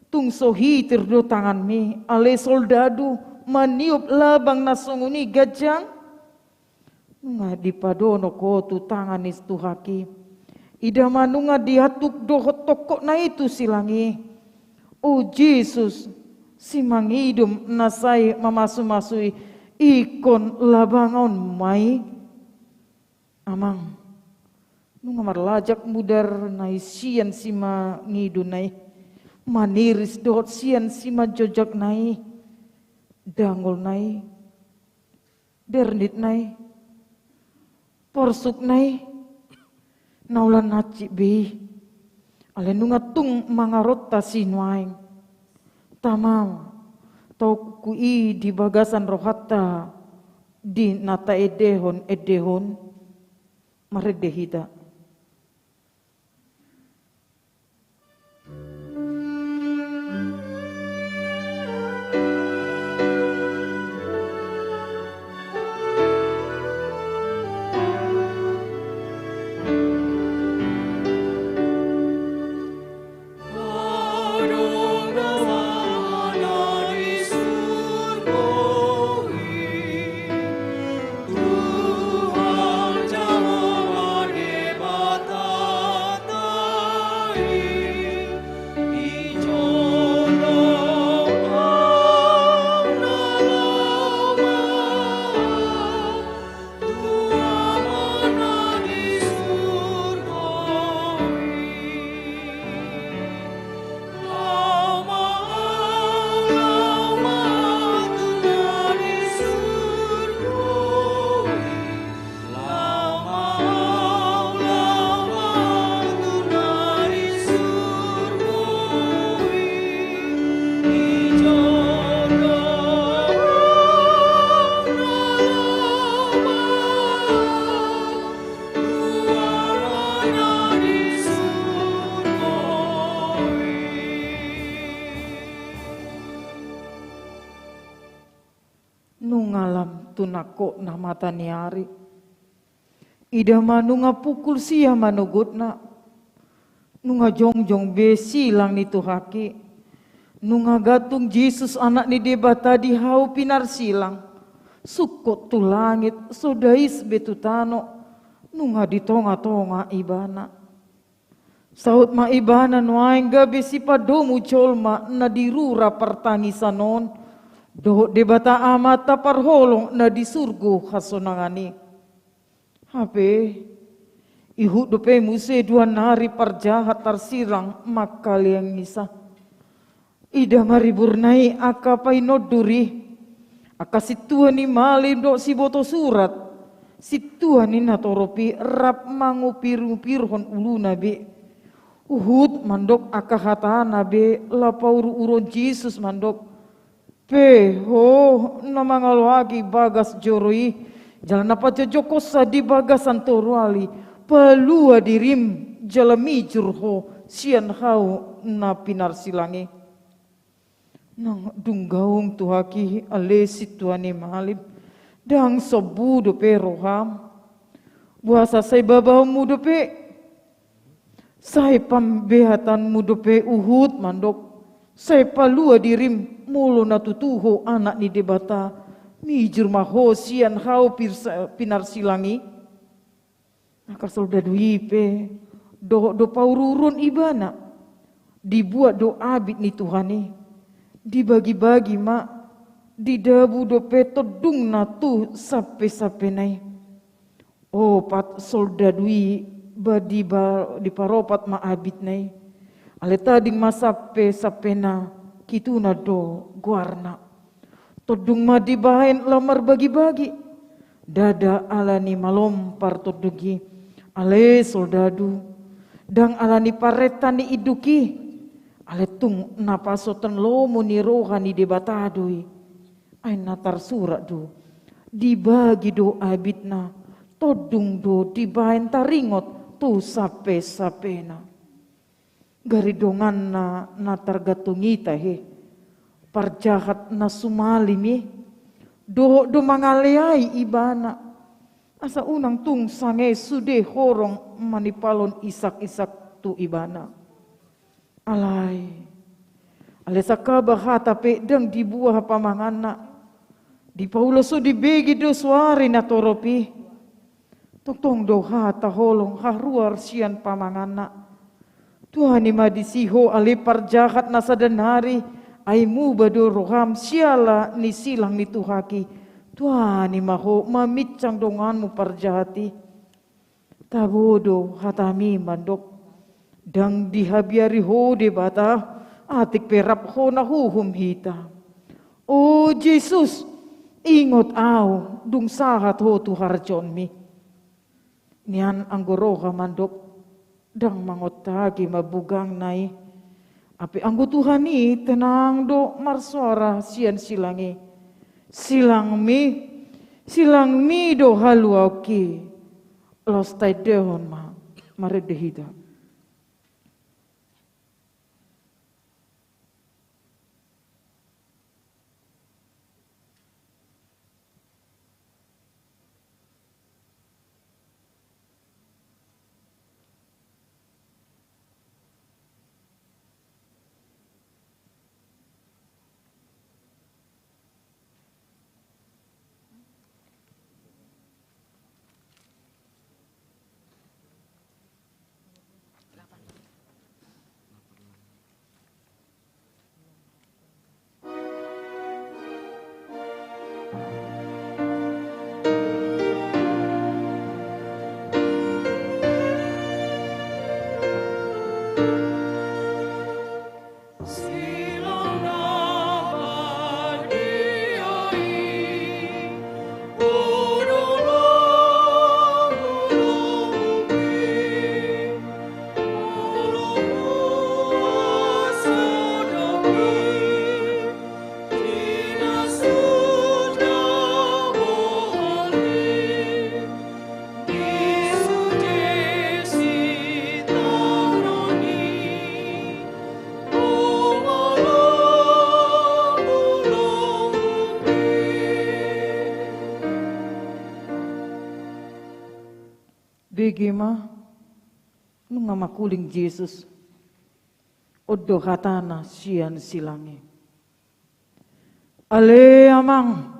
Speaker 2: tung sohi terdo tangan mi ale soldadu maniup labang nasonguni gajang nunga dipadono ko tu tangan is tuhaki idama nunga dihatuk dohot tokok na itu silangi oh Jesus si mangidum nasai mamasu-masui ikon labangon mai amang nunga marlajak mudar nai sian sima ngidu nai maniris dot sian sima jojak nai dangol nai dernit nai porsuk nai naulan naci be ale nunga tung mangarota sinuaing tamam tau kui di bagasan rohata di nata edehon maredehida tunako na mata niari. Ida manu nga pukul siya manugot na. Nunga jongjong be silang nito haki. Nunga gatong Jesus anak ni debata dihaw pinarsilang. Sukot tu langit sodais betutano. Nunga ditonga-tonga ibana. Saut ma ibana nuaing gabi si padomu colma na dirura pertangisanon. Doh debata amata parholong na di surgo hasonangani. Hape ihut dope muse dua nari parjahat tarsirang makali yang nisa. Ida mariburnai aka painoduri. Aka situan ni malim do si boto surat. Situan ni natoropi rap mangupiru-pirhon ulu nabi. Uhud mandok aka hata nabi lapauru uron Jesus mandok. Ho namangalwagi bagas joroi. Jalan apa joko di bagas antoruali. Palua dirim jalami jurho sian hau na pinar silangi. Nang dunggaung tuhaki ale situani malim. Dang sobu dope roham. Buasa say babaw mu dope. Say pambehatan mu dope Uhud mandok. Say palua dirim mulo natutuho anak ni debata. Mijur maho sian hau pinar silangi. Maka soldadu ipe do paururun ibana. Dibuat do abid ni Tuhani. Dibagi-bagi mak. Didabu do petodung na tu sape-sape nai. Oh pat soldadui di paropat ma abid nai. Ale tading masape-sape na kituna do guarna. Todung ma dibahain lamar bagi-bagi. Dada alani malompar todugi. Ale soldadu. Dang alani paretan ni iduki. Ale tung napasotan lomo ni rohani debatadui. Ay natar surat do. Dibagi do abidna. Todung do dibahain taringot. Tu sape-sape na. Garidongan na natar gatungita he. Parjahat na sumalimi. Do mangaleai ibana. Asa unang tung sange sude horong manipalon isak-isak tu ibana. Alay. Alesa kabahata pe dang dibuah pamangana. Di paulo so dibegi do suari na toropi. Totong do hata holong haruar sian pamangana. Tuhan ima disiho ali parjahat na sadanari. Aimu bado roham siala ni silang ni tuhaki. Tuhan ima ho mamicang donganmu parjahati. Tabodo hatami mandok. Dang dihabiari ho debata. Atik perap ho na huhum hita. Oh Jesus, ingot au dung sahat ho tu harjon mi. Nian anggoroha mandok. Dang mangotagi mabugang nai. Api anggo Tuhan ni tenang do marsuara sian silangi. Silang mi do haluauki. Los tai dehon ma maredehida. Bagaimana nung makuling Jesus odo hatana sian silangi. Ale amang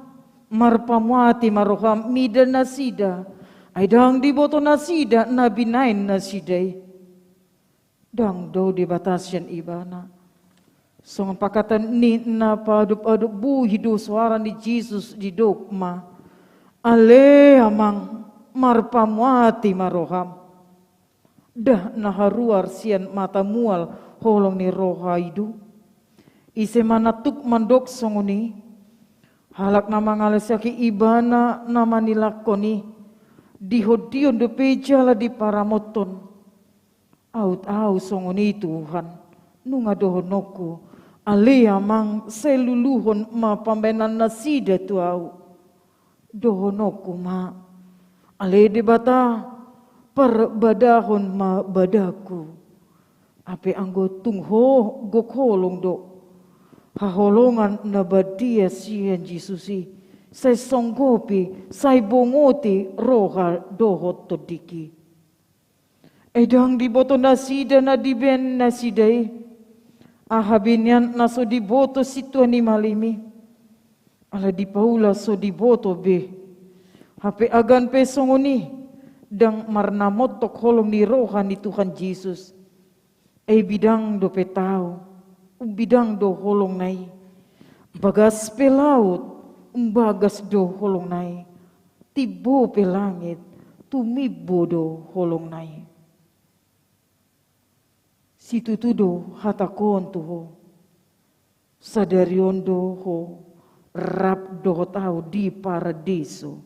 Speaker 2: marpamuati maroham mida nasida aidang diboto nasida nabinain nasidai dang do di batasyan ibana. Song pakatan ni na padup-adup buhi do suara ni Jesus di dogma. Ale amang marpamuati maroham. Dah naharuar sian mata mual holong ni roha idu. Ise manatuk mandok songoni. Halak nama ngalesyaki ibana nama nilakoni. Dihodion do pejala di paramoton. Aut songoni Tuhan. Nunga dohonoku. Ale amang seluluhon ma pambenan nasida tu au. Dohonoku ma. Ale debata perbadahon ma badaku. Ape anggo tungho gokholong do. Haholongan na badia siyan Jesusi. Say songgopi, say bongoti roha dohot todiki. Edang diboto nasida na diben nasidai. Ahabinyan na so diboto situ ni malimi. Ala di paula so diboto be. Hape agan pe songoni. Dang marnamotok holong ni roha ni Tuhan Yesus. Bidang do petao. Bidang do holong nai. Bagas pe laut. Bagas do holong nai. Tibo pe langit. Tumibo do holong nai. Situ tudo hatakon tuho. Sadarion do ho. Rap do tau di paradiso.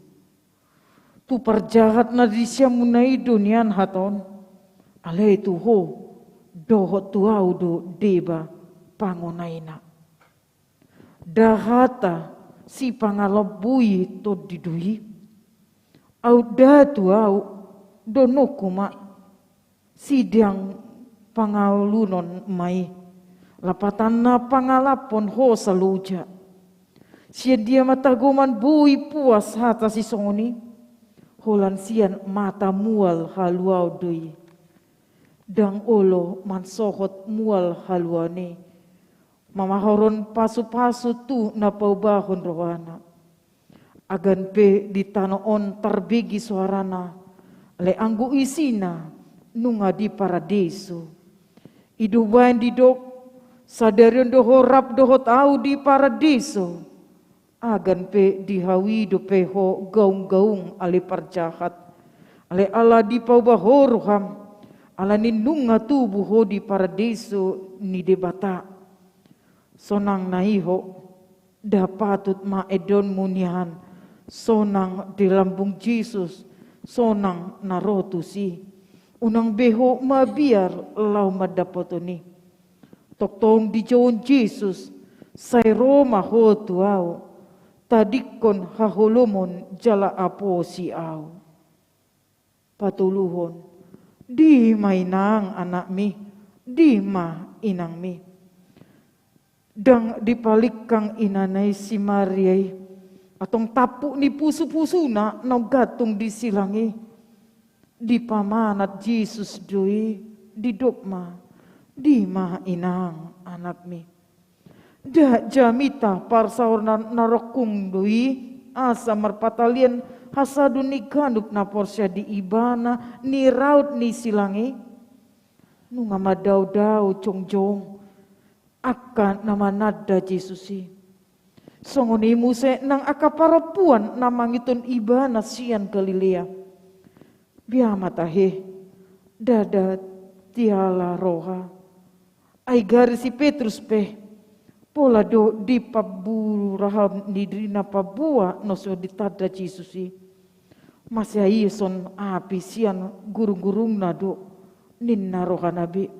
Speaker 2: Tu parjahat na di siya munay dunian haton. Ale tu ho. Dohot tu au do deba pangonay na. Dahata si pangalabui to didui. Au datu au donokuma. Sidang pangalunon mai. Lapatan na pangalapon ho saluja. Siya dia mataguman bui puas hata si songoni. Holan siyan mata mual haluaw dui. Dang olo mansohot mual haluani. Mamahoron pasu-pasu tu na paubahon rohana. Agan pe ditanoon tarbigi suarana. Le anggu isina nunga di paradiso. Idubayan didok sadarion doho rap doho tau di paradiso. Agan pe dihawi do pe ho gaung-gaung ali parjahat. Ale ala di paubahoruham. Ala ninunga tubuh ho di paradiso ni debata. Sonang naiho dapatut maedon munihan. Sonang di lambung Jesus. Sonang narotusi. Unang beho mabiar lau madapotoni. Toktong di jauh Jesus. Say Roma ho tuau. Tadikon hahulumon jala apo si au. Patuluhon. Di mainang anak mi. Di ma inang mi. Dang dipalik kang inanay si Mariay. Atong tapu ni puso-puso na gatung di silangi. Di pamanat Jesus doi. Di dokma. Di ma inang anak mi. Da jamita parsaur narokung doi asa marpatalian hasadun ni gandup na porsya di ibana ni raut ni silangi nunga madaw-daw jongjong akan nama nada Jesusi songoni muse nang akaparapuan namang itun ibana sian Galilea biamatahe dada tiala roha ay gari si Petrus pe pola do di paburu raham nidrina pabua noso ditada Jesusi. Masih aison api sian gurung-gurung nado ninna roha nabi.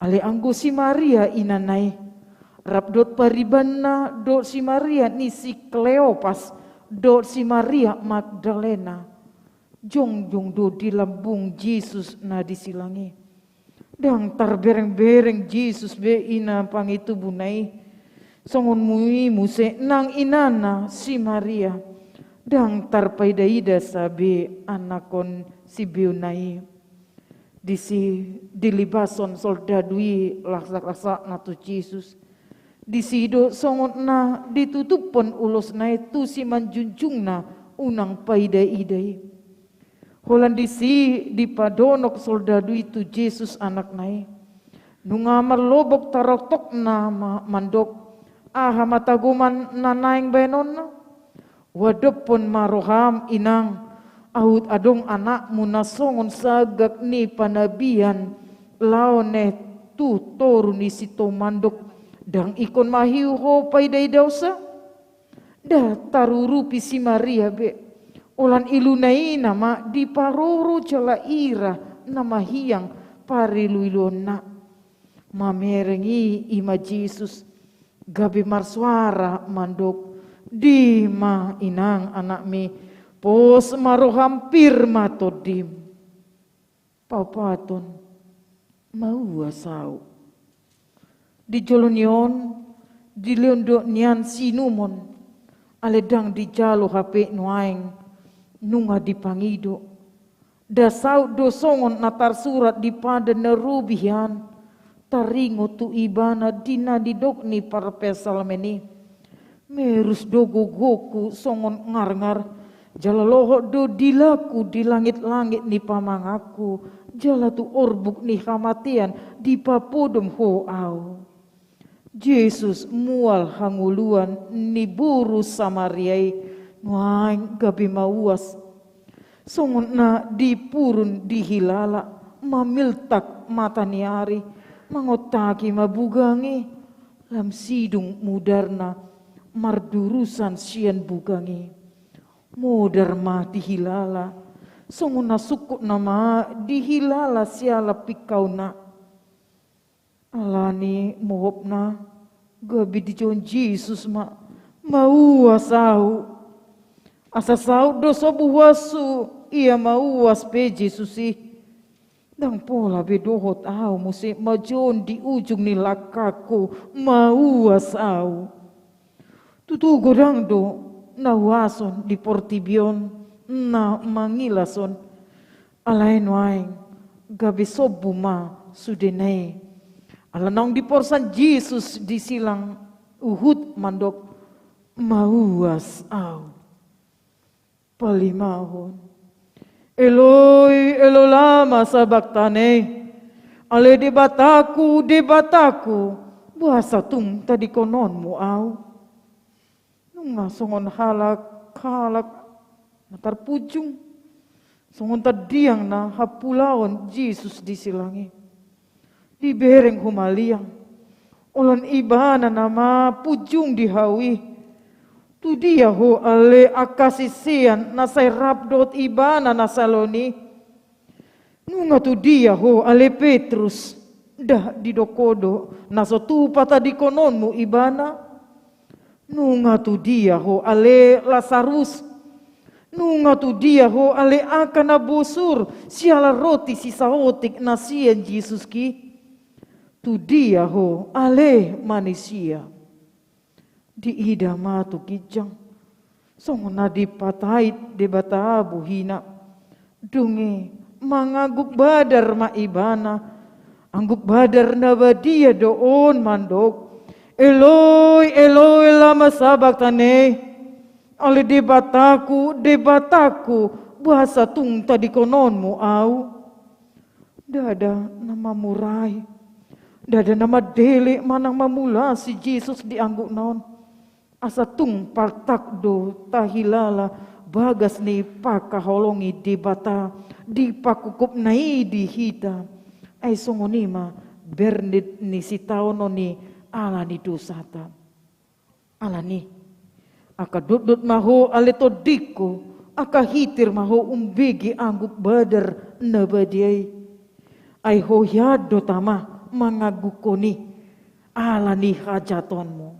Speaker 2: Ale anggo si Maria inanay. Rabdot paribanna do si Maria ni si Kleopas do si Maria Magdalena. Jongjong do di lambung Jesus na disilangi. Dang tarbereng-bereng Jesus be ina pangitu bunay. Songon mui muse nang inana si Maria. Dang tarpaidaida sabi anakon si Biunai. Disi dilibason soldadui laksa-laksa na tu Jesus. Disido songot na ditutupon ulos na itu si manjunjung na unang paiday-iday. Holan disi dipadonok soldadu itu Jesus anak nai. Nungamar lobok tarotok na mandok. Aha mataguman nanaing benon na. Wadopon maroham inang. Ahut adong anak munasongon sagak ni panabihan. Laone tu toru ni sito mandok. Dang ikon mahiu ho paiday dausa. Dah tarurupi si Maria be. Ulan ilunai nama di paroro jala ira nama hiang parilulona. Mamerengi ima Jesus. Gabi marsuara mandok. Di ma inang anak mi. Pos maro hampir matodim. Paupaton. Mau asau. Di jolonion. Di leondok nian sinumon. Aledang di jalo hape nuaing. Nunga di pangido. Dasau dosongon natar surat di pada nerubihan. Taringo tu ibana dina didok ni parpesal meni. Merus dogo goku songon ngar-ngar. Jalaloho do dilaku di langit-langit ni pamangaku. Jala tu orbuk ni kamatian di papodom ho au. Yesus mual hanguluan ni buru Samariai. Nuaing gabi mauas. Songon na dipurun dihilala. Mamiltak mata niari. Mangotaki mabugangi. Lam sidung mudarna. Mardurusan sian bugangi. Modar ma dihilala. Songon na sukut nama dihilala siala pikau na. Alani mohop na. Gabi dijon Jesus ma. Mauas au. Asa sau dosa buwasu. Ia mauas pe Jesusi. Dang pola bedohot au. Musi majon di ujung ni lakaku. Mauas au. Tutugo dang do. Nawason di portibion. Na mangilason. Alain waing. Gabi sobu ma sudenai. Alanong di porsan Jesus di silang Uhud mandok. Mauas au. Palimahon. Eloi, Eloi lama sabachthani. Ale debataku. Bahasa tung tadi kononmu au. Nunga songon halak. Natar pujung. Songon tadiang na hapulaon Jesus di silangi. Di bereng humaliang. Ulan ibana nama pujung dihawi. Tu dia ho ale akasisian nasay rabdot ibana nasaloni. Nunga tu dia ho ale Petrus. Dah didokodo nasotupa tadi kononmu ibana. Nunga tu dia ho ale Lazarus. Nunga tu dia ho ale akana bosur. Siala roti sisaotik nasian Jesus ki. Tu dia ho ale manusia. Di ida matu kijang. Songona dipatait debata buhina. Dunge mangaguk badar ma ibana. Angguk badar nabadia doon mandok. Eloi, Eloi lama sabachthani. Ale debataku. Bahasa tung tadi kononmu au. Dada nama murai. Dada nama dele manang mamula si Jesus diangguk non. Asa tung partak do tahilala. Bagas ni pakaholongi debata. Di pakukup nai di hita. Ay songonima bernit ni si taono ni. Alani dosata. Alani. Aka dudut maho aleto diko. Aka hitir maho umbegi angguk badar nabadiai. Ay ho yado tama mangagukoni. Alani hajatonmu.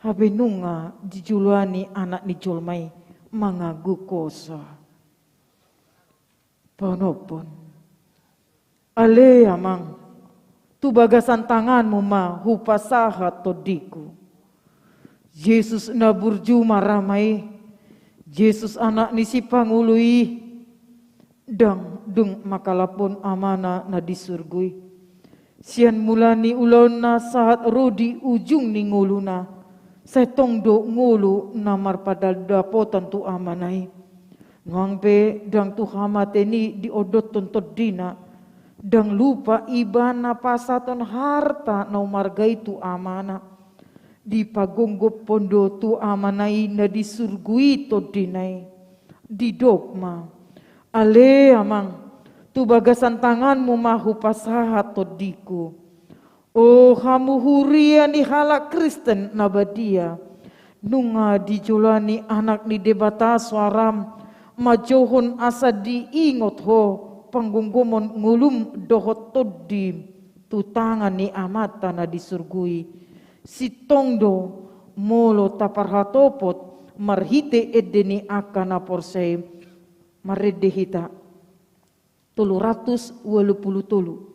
Speaker 2: Habe nunga dijulani anak ni jolmai mangagukosa. Panopon. Ale amang. Tu bagasan tanganmu ma hupasaha todiku. Yesus na burju maramai. Yesus anak ni si pangului dang dung makalapon amana na disurgui. Sian mulani ulon na saat rodi ujung ni ngulu na. Setong do ngulu na marpadal dapotan tu amanai. Nguang pe dang tu hamateni diodot tontod dina. Dang lupa ibana pasaton harta na umargai tu amana. Di pagonggop pondo tu amanai na disurgui to dinai. Di dogma. Ale amang, tu bagasan tanganmu mahu pasahat to diku. Oh hamu huria ni halak Kristen nabadia. Nunga dijulani anak ni debata suaram. Majohon asa diingot ho. Panggunggumon ngulum dohot todim. Tu tangan ni amata na disurgui. Si tongdo molo taparhatopot marhite edeni akana porsei maredehita 383.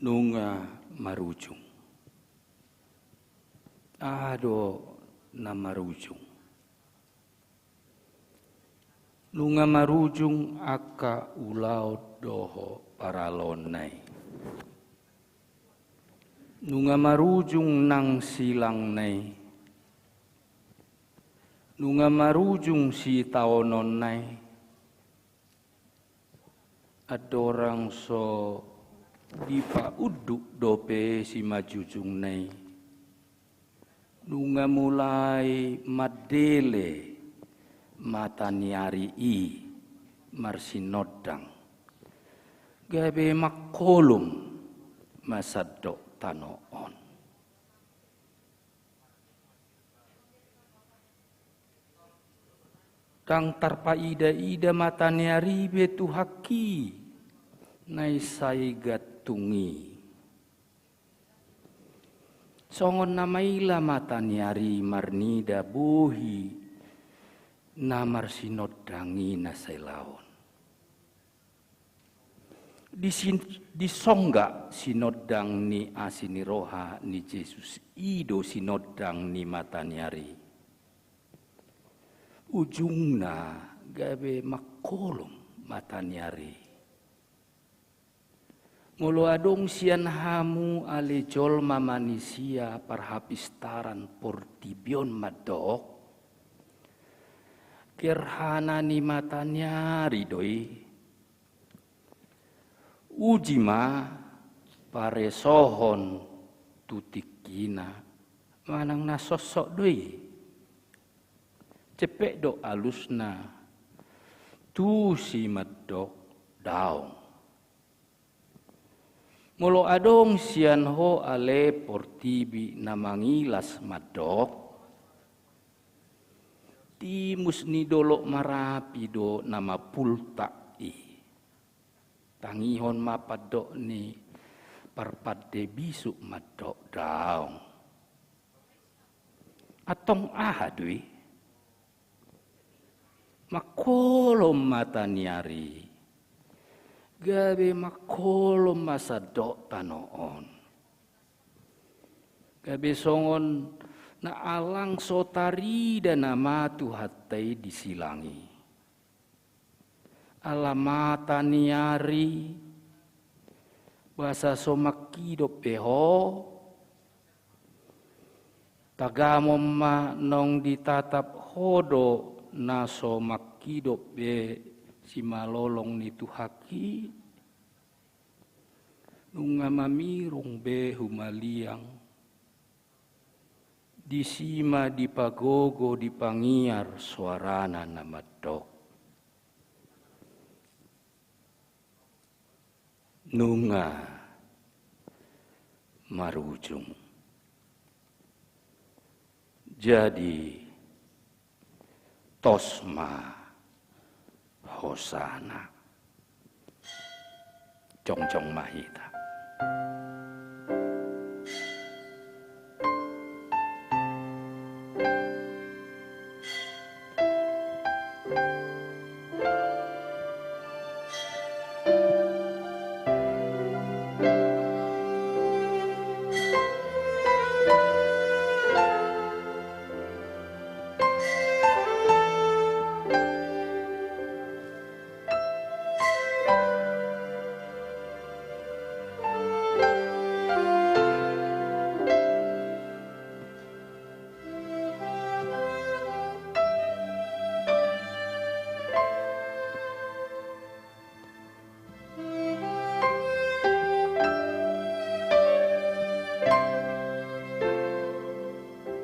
Speaker 1: Nunga marujung. Ado na marujung. Nunga marujung aka ulau doho paralonai. Nunga marujung nang silang nai. Nunga marujung si taonon nai. Adorang so di pa uduk dope si majujung nai. Nunga mulai madele mataniari i marsinodang. Gabe makolum masadok tanoon. Tang tarpa ida mataniari betu haki. Nai sai gatungi. Songon namaila mataniari marnida bohi namar sinodangi nasailaon. Disongga sinodang ni asini roha ni Yesus ido sinodang ni mataniari. Ujungna gabe makolom mataniari. Ngolo adong sian hamu ale jolma manusia parhapistaran portibion madok. Gerhana ni mataniari doi. Ujima pare sohon tutikina manang nasosok doi. Cepek do alusna tu si madok daong. Molo adong sian ho ale portibi namangilas madok. Timus ni dolok marapi do nama pulta i. Tangihon mapadok ni parpade bisuk madok daong. atong ahadwi makolom mata niari gabe makolom masadok tanoon gabe songon na alang sotari dan nama tuhatai disilangi alamata niari bahasa somakido peho tagamom ma nong ditatap hodo na somakido be si malolong ni tuhaki nunga mamirung be humaliang disima dipagogo dipangiar suarana na madok nunga marujung jadi tosma hosana Congcong Mahita.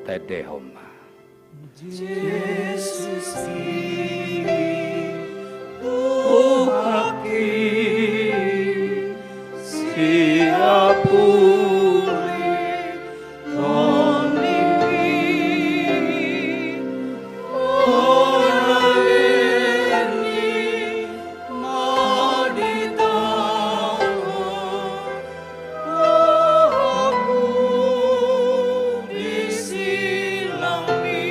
Speaker 1: Tedehoma.
Speaker 3: Jesus Tuhaki siapuli nonimi oraweni maditano aku disilami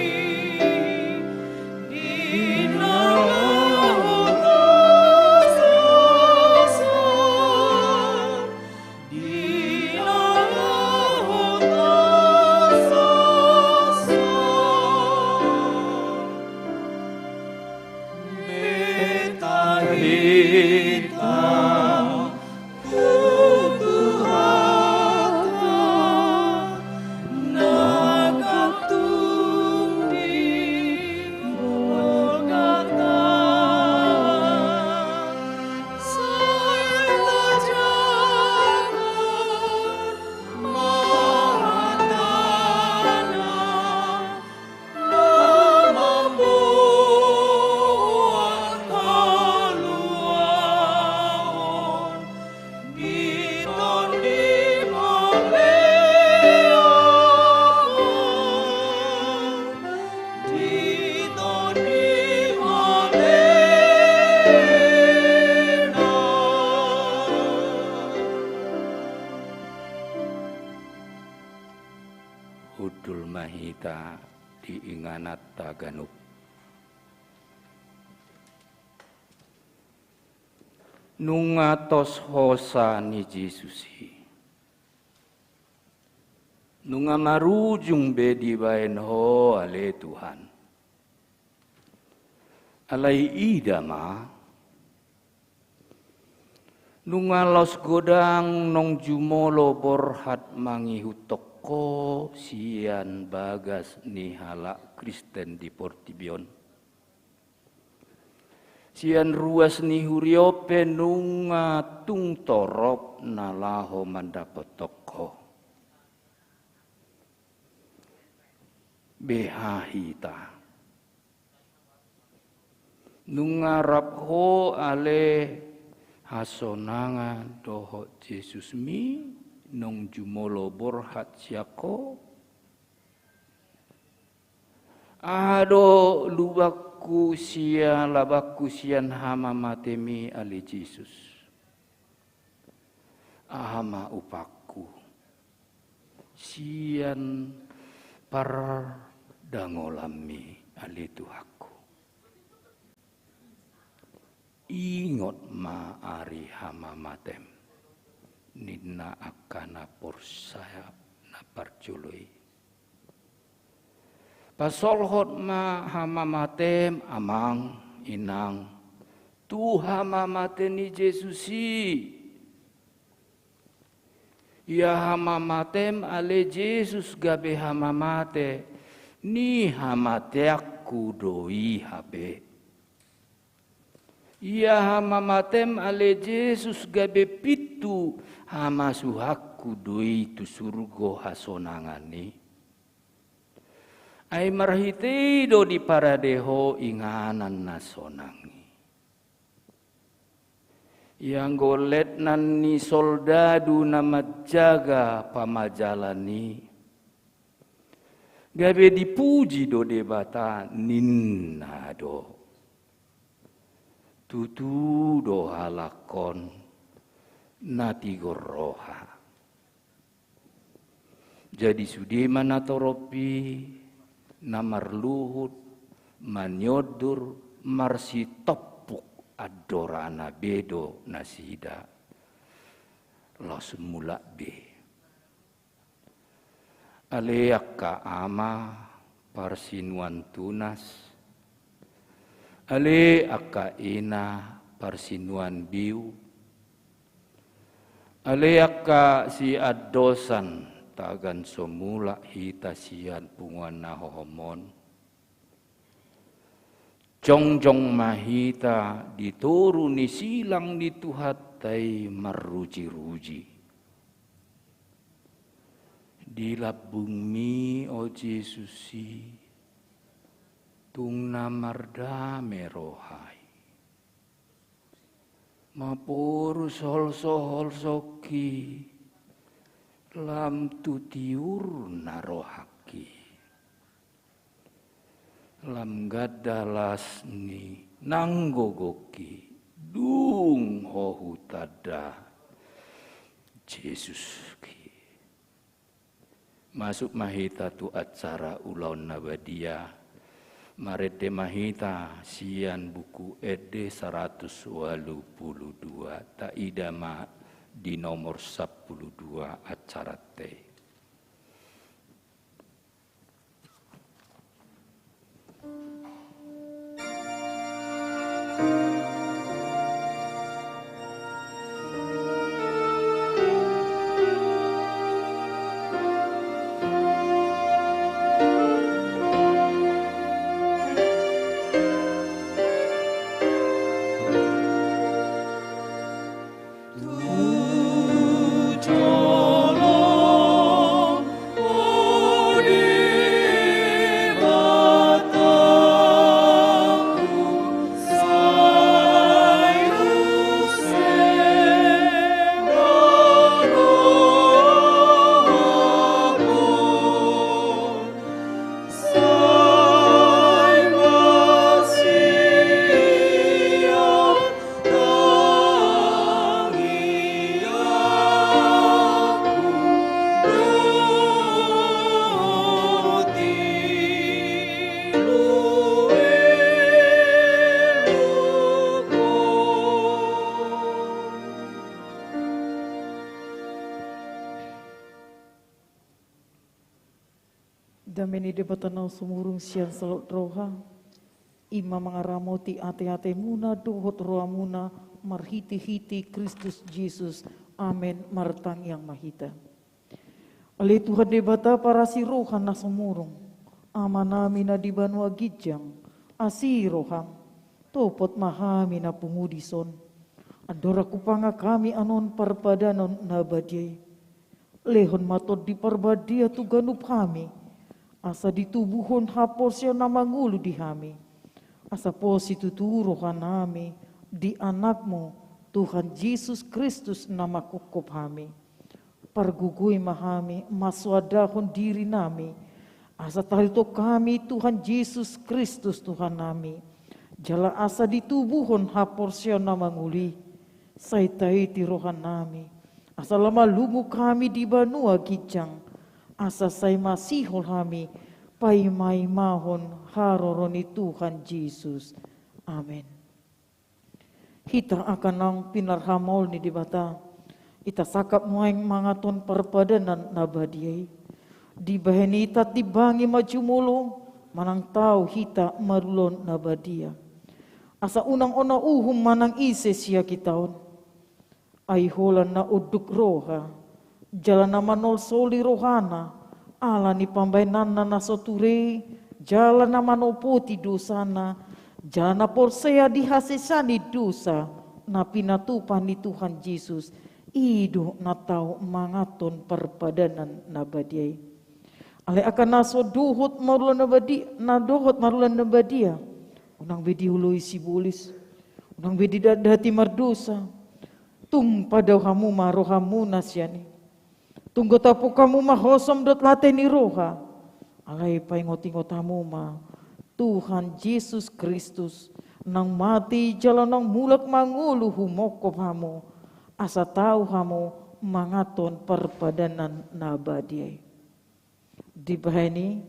Speaker 1: Udul Mahita diinganat Taganuk. Nungatos hosa ni Jesusi. Nunga marujung bedi baen ho ale Tuhan. Alai idama. Nunga los godang nong jumolo borhat mangihutok ko sian bagas nihala Kristen di Portibion. Sian ruas ni huriope nunga tung torop nalaho mandapotoko. Behahita. Nunga rapho ale hasonanga doho Yesus mi nong jumolo borhat siako ado lubaku sia labaku sian hama matemi ali Yesus ahama upaku sian par dangolami ali Tuhaku. Ingot ma ari hama matem, nina akana porsaya na parjului. Pasolhot ma hama matem amang inang, tu hama maten ni Jesusi. Ya hama matem ale Jesus gabe hama mate, ni hama teakku doi habe. Ya hama matem ale Jesus gabe pitu hama suhaku doi tu surgo hasonangani. Ai marhite do di paradeho inganan nasonangi. Yang golet nani soldadu nama jaga pamajalani. Gabe dipuji do debata ninna do. Tutu do halakon nati goroha. Jadi sudiman atoropi namar luhut manyodur marsi topuk adorana bedo nasida lo semula be aleaka ama parsinuan tunas ale aka ina parsinuan biu ale aka si adosan tagan somula hita sian punguan nahohomon Jongjong mahita dituruni silang dituhatai maruji-ruji. Dilabung mi o Jesusi tung namarda merohai. Mapuru sol-sol soki lam tutiur narohaki. Lam gadalas ni nanggogoki dung hohu tada Yesus ki. Masuk mahita tu acara ulaun nabadia marete mahita sian buku ed 182 tak idama di nomor 12 acara te.
Speaker 2: Dameni debatanau sumurung sian selot roha, ima mangaramoti ate-ate muna dohot roha muna marhiti-hiti Kristus Yesus, amen martang yang mahita. Oleh Tuhan debata para si roha na sumurung, amanami na di banua gijang, asi rohang, topot mahami na pungudison, adora kupanga kami anon parpadanon na badiyay, lehon matot di parbadia tu ganup kami, asa ditubuhon hapos siya na mangulu di hami. Asa po si tuturo ka nami di anak mo, Tuhan Yesus Kristus na makukop hami. Pargugoy mahami, maswadahon diri nami. Asa talito kami, Tuhan Yesus Kristus Tuhan nami. Jala asa ditubuhon hapos siya na manguli. Saytay tirohan nami. Asa lama lungu kami di banua gijang. Asa say masihol kami, paimai mahon haroroni Tuhan Yesus. Amin. Hita akan nang pinarhamol ni dibata. Ita sakap muaing mangaton perpadanan nabadiai. Di baheni ita tibangi maju mulu. Manang tau hita marulon nabadia. Asa unang ona uhum manang ise siya kitaon. Ay holan na uduk roha. Jalan na manol soli rohana. Ala ni pambainan na nasoture. Jalan na manopoti dosana. Jalan na porsea dihasesani dosa. Na pinatupan ni Tuhan Yesus. Ido na tau mangaton perpadanan nabadiai. Ale akan naso dohot marulan nabadia. Na dohot marulan nabadia. Unang bedi hului sibulis. Unang bedi dati mardosa. Tung pada kamu marohamu nasyani. Tunggu tapu kamu mahosom dot lateni roha. Alay paingot-ingot kamu ma. Tuhan Yesus Kristus. Nang mati jalan nang mulak mangulu humokop kamu. Asa tahu kamu mangaton perpadanan nabadiai. Di bahani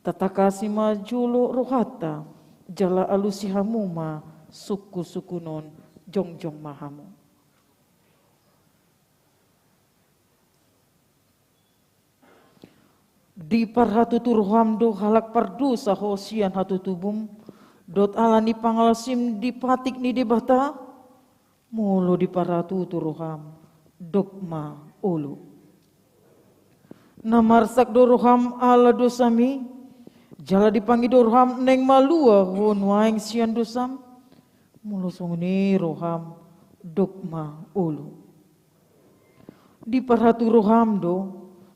Speaker 2: tatakasi majulo rohata jala alusi hamuma suku-suku non jongjong mahamu. Di parhatu turhamdo halak pardusa hosian hatu tubum dot alani pangalasim di patik ni debata mulu di parhatu turham dogma ulu. Namarsak dorham ala dosami jala dipanggil dorham neng malua hon waing sian dosam mulusung ni roham dogma ulu. Di parhatu roham do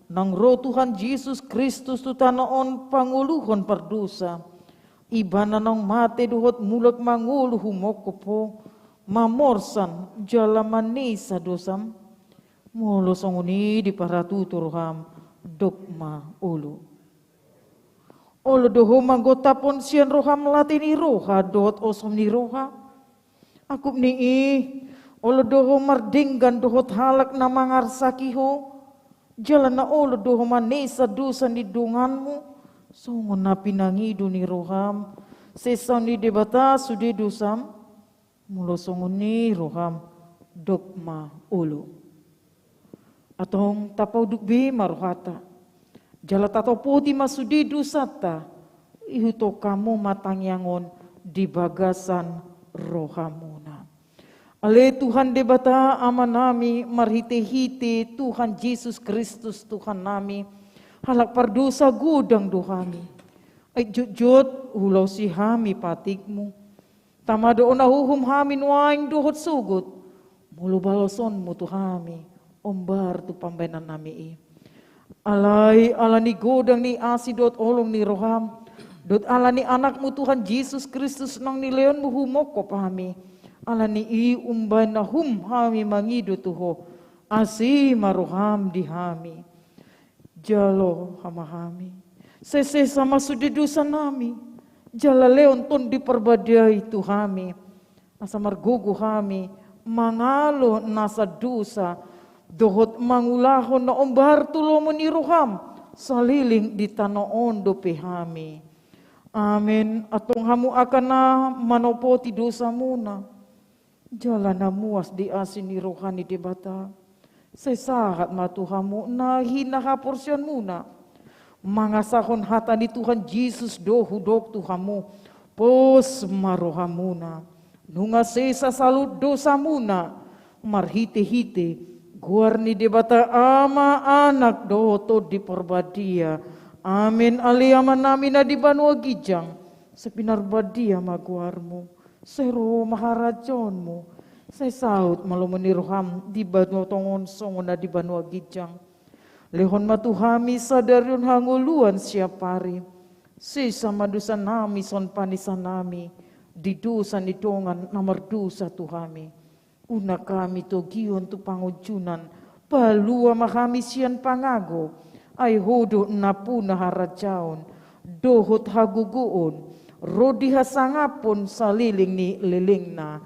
Speaker 2: nang roh Tuhan Yesus Kristus tu tanaon panguluhon pardosa ibana nang mate duhot mulak mangulu humokopo mamorsan jala manisa dosam mulusung ni di parhatu roham dogma ulu. Olo doho manggota pon sian roham latini roha dot osom ni roha. Akup ni olo doho mardinggan dohot halak na mangarsakiho. Jalan na olo doho manesa dosa ni dunganmu. Songon na pinangido ni roham. Sesaw ni debata sudi dosam. Mulo songon ni roham dogma ulu. Atong tapaw dukbi maruhata. Jala tato poti masudi dusata. Ihuto kamu matangyangon di bagasan rohamuna. Ale Tuhan debata ama nami marhite-hite Tuhan Yesus Kristus Tuhan nami. Halak pardosa gudang dohami. Ay jujut ulau si hami patikmu. Tamado onahuhum hami nuaing dohot sugut. Mulu baloson mu tuhami. Ombar tu pambainan nami alai alani godang ni asidot olong ni roham dot alani anakmu Tuhan Yesus Kristus nang ni leon muhumoko pahami alani umbai na hami mangido tuho asi maroham dihami jalo hamahami sese sama sudi dosa nami jala leon ton diperbadai tuhami asa margugu hami mangalo nasa dosa dohot mangulahon na ombar tulomo ni roham saliling di tanoon do pehami. Amin. Atong hamu akan na manopoti dosa muna. Jala na muas di asin ni rohani debata. Sesahat matuhamu na hinaha porsyon muna. Mangasahon hata ni Tuhan Yesus dohu dok tuhamu. Pos marohamuna. Nunga sesa salut dosa muna. Marhite-hite. Guarni debata ama anak doto di perbadia. Amin aliaman nami na di banua gijang. Sepinar badia maguarmu. Sero maharajonmu. Saya saut malu meniruham di banua tongon songon na di banua gijang. Lehon matuhami sadarion hanguluan siapari. Sisa madusa nami son panisan nami. Di dosa ni dongan namar dosa tuhami. Una kami togion tu pangujunan, palua mahami sian pangago, ay hodo na puna harajaon, dohot haguguon, rodi hasangapon saliling ni liling na.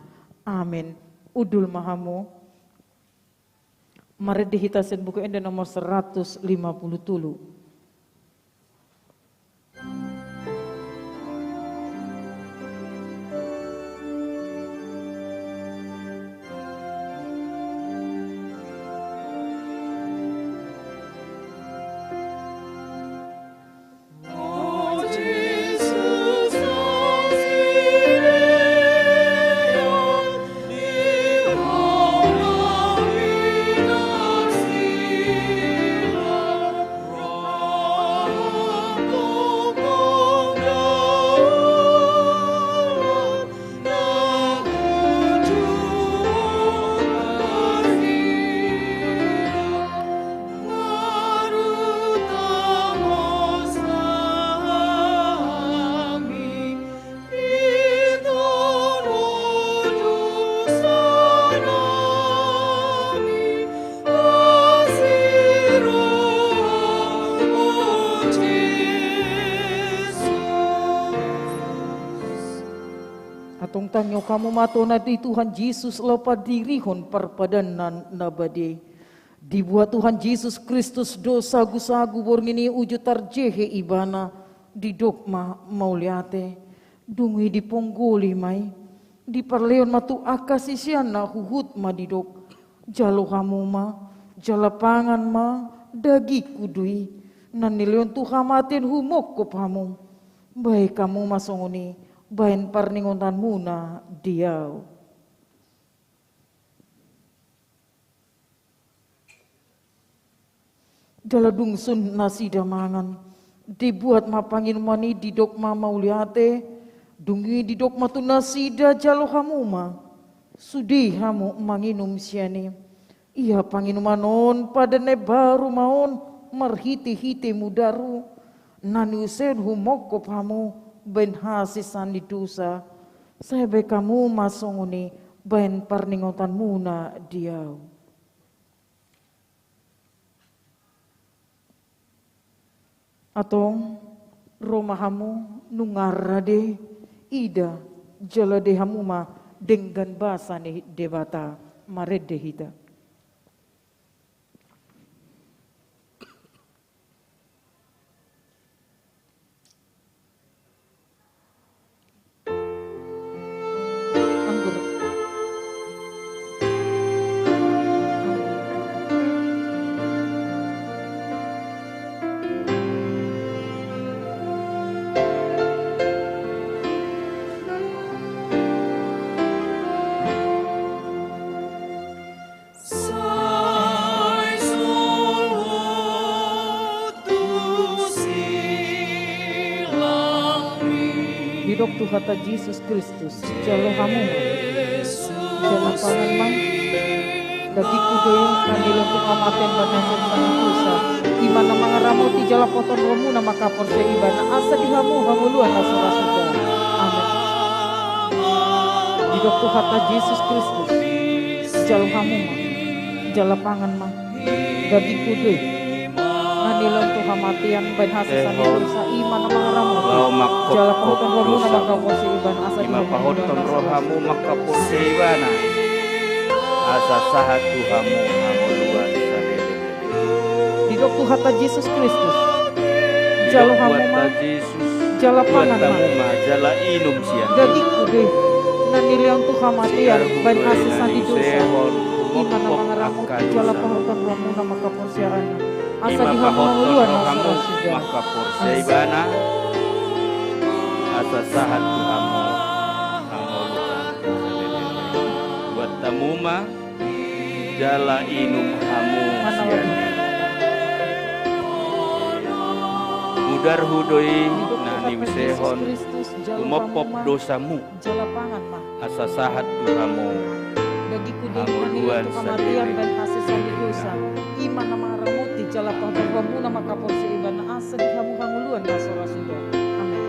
Speaker 2: Amin. Udul mahamu. Mari dihitasin buku enda nomor 150 tulu. Atong tangyo kamu matona di Tuhan Yesus lepa dirihon perpadanan nabade. Dibuat Tuhan Yesus Kristus dosa gusagu borngini uju tarjehe ibana di dogma mauliate. Dungi di ponggoli mai. Di perleon matu akasisiana huhut ma di dog. Jalo kamu ma, jalapangan ma, dagi kudui. Nanilion Tuhan matin humok ko pamu. Baik kamu masongoni. Bain parningontan muna diau. Jala dungsun nasi damangan. Dibuat mapangin mani di dogma mauliate. Dungi di dogma tu nasi da jalo hamuma. Sudi hamu manginum siani. Ia panginumanon pada ne baru maon. Marhiti-hiti mudaru. Nani usen humokop hamu. Ben hasisan di dosa, saya kamu masongoni ben parningotan muna diau. Atong romahamu nungarade ida jala dehamu ma dengan basa ni debata marede hita. Hidop tu kata Yesus Kristus, jalo hamu, jalo pangan man, dagi kude kanil untuk amaten banasan sana dosa, imana mangaramu ti jala poton romu nama kapor se ibana asa di hamu luan asura suda. Amin. Hidop tu kata Yesus Kristus, jalo hamu man, jalo pangan man, dagi kude. Nilon tu hamatian ben hasisan dosa iman mangaramu jala pahuton romu nama kapor se ibana asa di hamu
Speaker 1: pahuton rohamu makapur seibana asa sahat Tuhamu luar salele.
Speaker 2: Hidop tu kata Yesus Kristus jalo hamu ma jala pangan ma
Speaker 1: jala inum sian
Speaker 2: dagi kude nilon tu hamatian ben hasisan di dosa iman mangaramu jala pahuton romu nama kapor se ibana asa di hamu luar
Speaker 1: makapur seibana asa sahat Tuhamu buat tamuma jala inum hamu siani mudar hudoi nani wisehon umopop dosamu
Speaker 2: jala pangan mah
Speaker 1: asa sahat Tuhamu
Speaker 2: dagi kudang kematian dan hasisan di dosa iman nama ramuti jala pahuton romu nama kapor se ibana asa di hamu luar nasora sudah. Amin.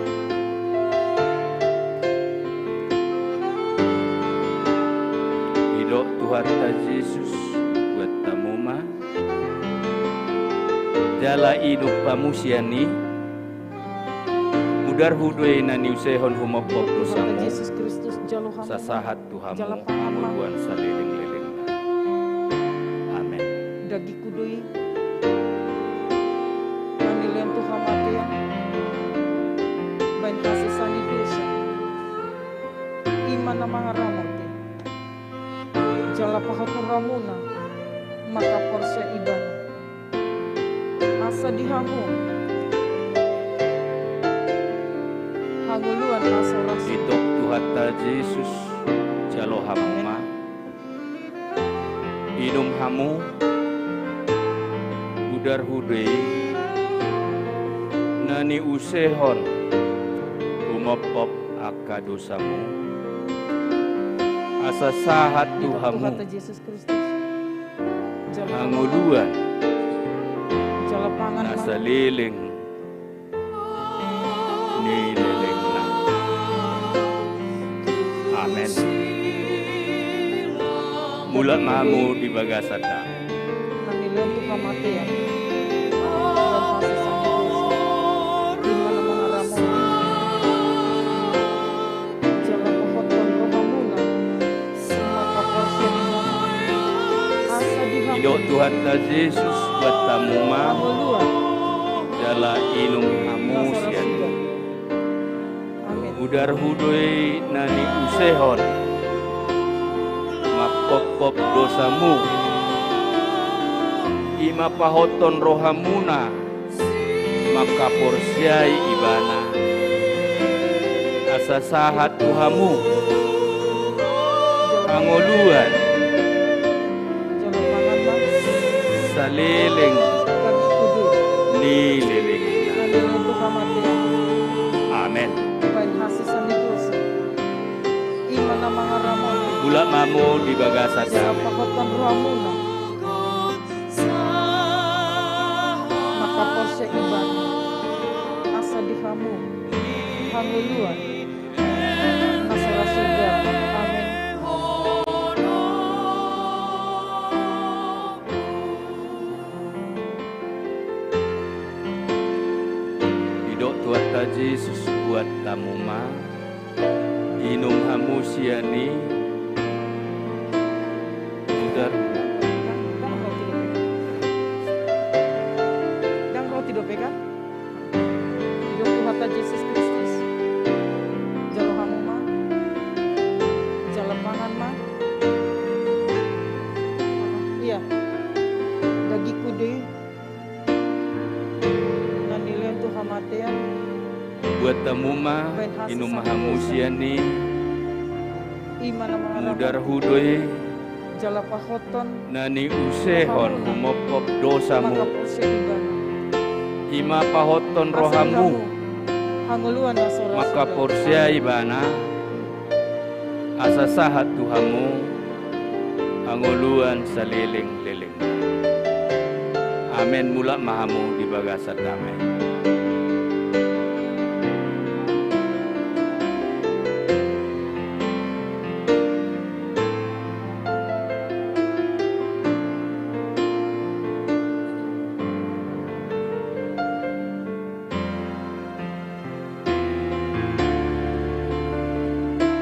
Speaker 1: Hidop Tuhan Yesus buat tamuma jala hidup pamusiani mudar hudoi nani usehon humopop dosamu
Speaker 2: Yesus Kristus jalo hamu
Speaker 1: sasahat Tuhamu
Speaker 2: jala pangan
Speaker 1: amuluan saliling-liling. Amin.
Speaker 2: dagi kudui nanilen tu hamatian bain hasisan di dosa iman nama ngaramuti jala pahuton ramuna maka porsia ibana asa di hamu hanguluan asa rasa
Speaker 1: Hidop Tuhan Yesus jalo hamu ma inum hamu udar hudei nani usehon umopop akadosamu asa sahat Tuhamu
Speaker 2: kata Yesus Kristus
Speaker 1: anguluan
Speaker 2: jala pangan
Speaker 1: asa liling ni liling na. Amen. Mula mamu di bagasada
Speaker 2: nanilen tu kamatian dan hasisan di dosa iman nama ngaramuti jala pahuton
Speaker 1: Hidup Tuhan Yesus buat tamu ma
Speaker 2: Panguluan.
Speaker 1: jala inum hamu sian.
Speaker 2: Amin.
Speaker 1: Udar hudoi nani usehon mapop dosamu ima pahoton rohamuna maka porsiai ibana asa sahat tuhamu pangoluan
Speaker 2: Jalan pangan bang.
Speaker 1: salileng
Speaker 2: Kaki kudu.
Speaker 1: nilileng.
Speaker 2: Amin untuk kamatian.
Speaker 1: Amen.
Speaker 2: Bain hasisan itu. Iman na mga ramon.
Speaker 1: Bula mamu di bagasa
Speaker 2: Sa
Speaker 1: dami.
Speaker 2: pakotan ramona. Makapor siya iban. Asa di hamu. Panguluan. Nasa rasuga. Amin.
Speaker 1: Hidup Tuhan Yesus buat tamu ma inum hamu siani udar
Speaker 2: Dan kau tidak pegang. Hidup Tuhan Yesus Kristus. Jalo hamu ma. Jalo pangan ma. Iya. Dagi kude. Nanilen tu hamatian.
Speaker 1: buat tamu ma inum hamu siani
Speaker 2: Iman na mga
Speaker 1: udar
Speaker 2: ramon.
Speaker 1: hudoi
Speaker 2: Jala pahoton.
Speaker 1: nani usehon umopop dosamu
Speaker 2: Makapor siya iban.
Speaker 1: ima pahoton rohamu
Speaker 2: Hanguluan na sa rasuga.
Speaker 1: maka porsia ibana asa sahat tuhamu anguluan saliling-liling. Amen. Mula mahamu di bagasa damai.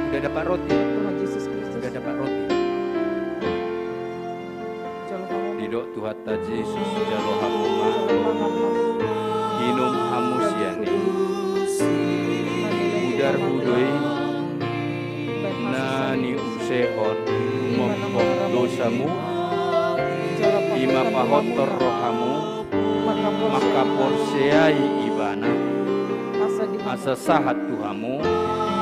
Speaker 1: Udah dapat roti?
Speaker 2: Tuhan Yesus Kristus.
Speaker 1: Udah dapat roti?
Speaker 2: Jalo hamu.
Speaker 1: Didok Tuhan Yesus jalo hamuma
Speaker 2: Jalo pangan ma.
Speaker 1: inum hamu siani
Speaker 2: Nanilen tu
Speaker 1: udar
Speaker 2: hamatian.
Speaker 1: hudoi
Speaker 2: Bain
Speaker 1: nani usehon mempok dosamu
Speaker 2: Jala
Speaker 1: ima
Speaker 2: pahotan
Speaker 1: pahotor
Speaker 2: ramona.
Speaker 1: rohamu
Speaker 2: Makapor
Speaker 1: maka
Speaker 2: siya iban.
Speaker 1: porseai ibana
Speaker 2: Asa di
Speaker 1: asa sahat tuhamu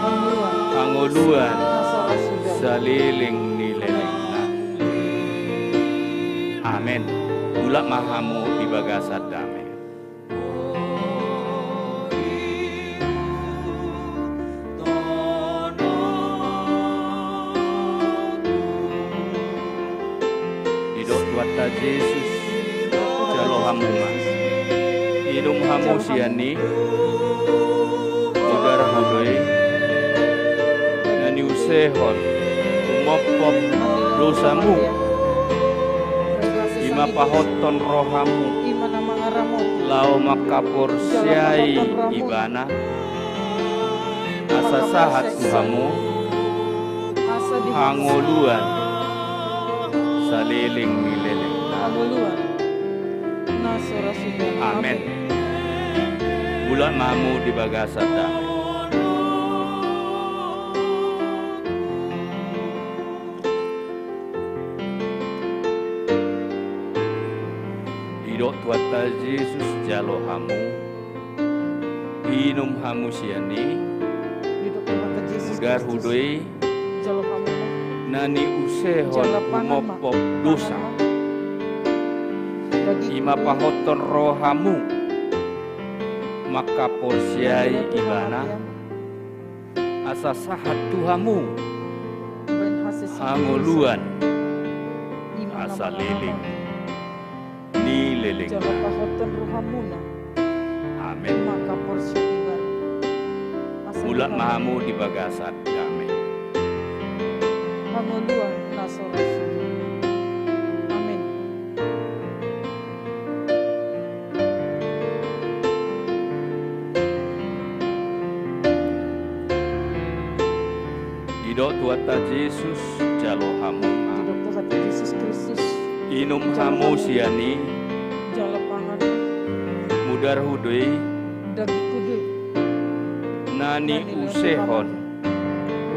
Speaker 2: Hanguluan.
Speaker 1: panguluan
Speaker 2: Nasa rasuga.
Speaker 1: saliling nilelengna. Amen. Ula mahamu di bagasa damai. Didok Tuhan Yesus jalo hamu mas inum hamu siani udar hudoi nani usehon umopop dosamu ima pahoton rohamu
Speaker 2: Iman na mga ramon.
Speaker 1: lau makapur siai ibana asa sahat tuhamu
Speaker 2: Asa di
Speaker 1: angoluan saliling nileleng.
Speaker 2: Hanguluan. Nasa rasuga.
Speaker 1: Amen. Bulan mamu di bagasa damai. Didok Tuhan Yesus jalo hamu inum hamu siani
Speaker 2: Hidup Tuhan Yesus
Speaker 1: udar
Speaker 2: Kristus.
Speaker 1: hudoi
Speaker 2: Jalo hamu ma.
Speaker 1: nani usehon
Speaker 2: Jala pangan ma.
Speaker 1: umopop dosa
Speaker 2: Pangan ma. Dagi
Speaker 1: ima
Speaker 2: kudu.
Speaker 1: pahoton rohamu maka porsiai
Speaker 2: Nanilen tu
Speaker 1: ibana
Speaker 2: hamatian.
Speaker 1: asa sahat tuhamu
Speaker 2: Bain hasisan.
Speaker 1: anguluan
Speaker 2: Iman na
Speaker 1: asa
Speaker 2: mga
Speaker 1: liling
Speaker 2: ramon.
Speaker 1: nileleng.
Speaker 2: Jalo pahoton rohamuna.
Speaker 1: Amen.
Speaker 2: Makapor siya iban. Asa di
Speaker 1: Mula
Speaker 2: hamu.
Speaker 1: mahamu di bagasa damai.
Speaker 2: Hanguluan. Nasa rasuga. Amin.
Speaker 1: Didok Tuhan Yesus jalo hamu
Speaker 2: Hidup Tuhan Yesus Kristus.
Speaker 1: Inum hamu siani
Speaker 2: jala pangan
Speaker 1: mudar hudui
Speaker 2: dagi kudu
Speaker 1: nani usehon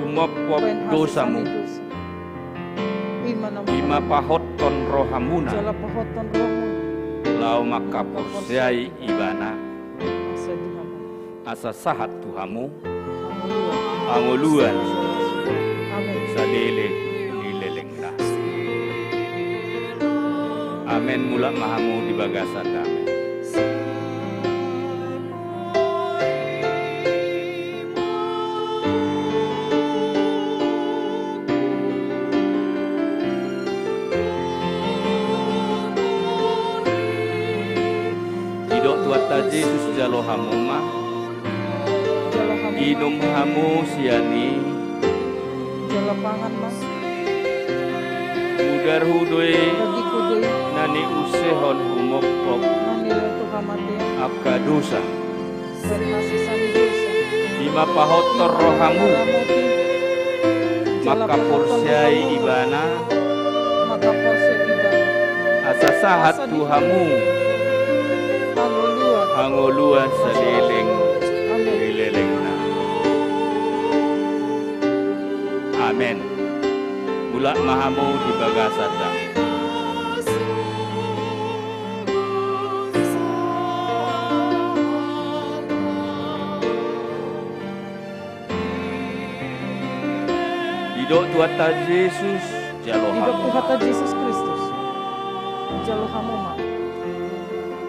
Speaker 1: umop pop dosamu ima pahoton rohamuna
Speaker 2: jala pahoton romo
Speaker 1: lau makaporsiai ibana
Speaker 2: asa dihamu
Speaker 1: asa sahat tuhamu
Speaker 2: anguluan
Speaker 1: angoluan
Speaker 2: amin
Speaker 1: salele nilelengna. Amen mula mahamu di bagasa kami. Idok tuata Yesus jalo hamu ma
Speaker 2: jala hamu
Speaker 1: inum hamu siani
Speaker 2: jala pangan mas
Speaker 1: mudar hudoi
Speaker 2: dagi kudu
Speaker 1: nani usehon humopok
Speaker 2: nani lentu hamate
Speaker 1: akadusa
Speaker 2: ben hasisani dosa
Speaker 1: ima pahotor rohamu
Speaker 2: ramoti jala
Speaker 1: maka
Speaker 2: pahoton
Speaker 1: porsiai
Speaker 2: rohamu,
Speaker 1: ibana
Speaker 2: maka porsi ibana
Speaker 1: asa sahat tuhamu
Speaker 2: anguluan
Speaker 1: angoluan saleleng
Speaker 2: amin
Speaker 1: nilelengna. Amen. Mula mahamu di bagasa kami. Didok tuata Yesus jalo
Speaker 2: hidup
Speaker 1: hamu
Speaker 2: Tuhan Yesus Kristus jalo hamu ma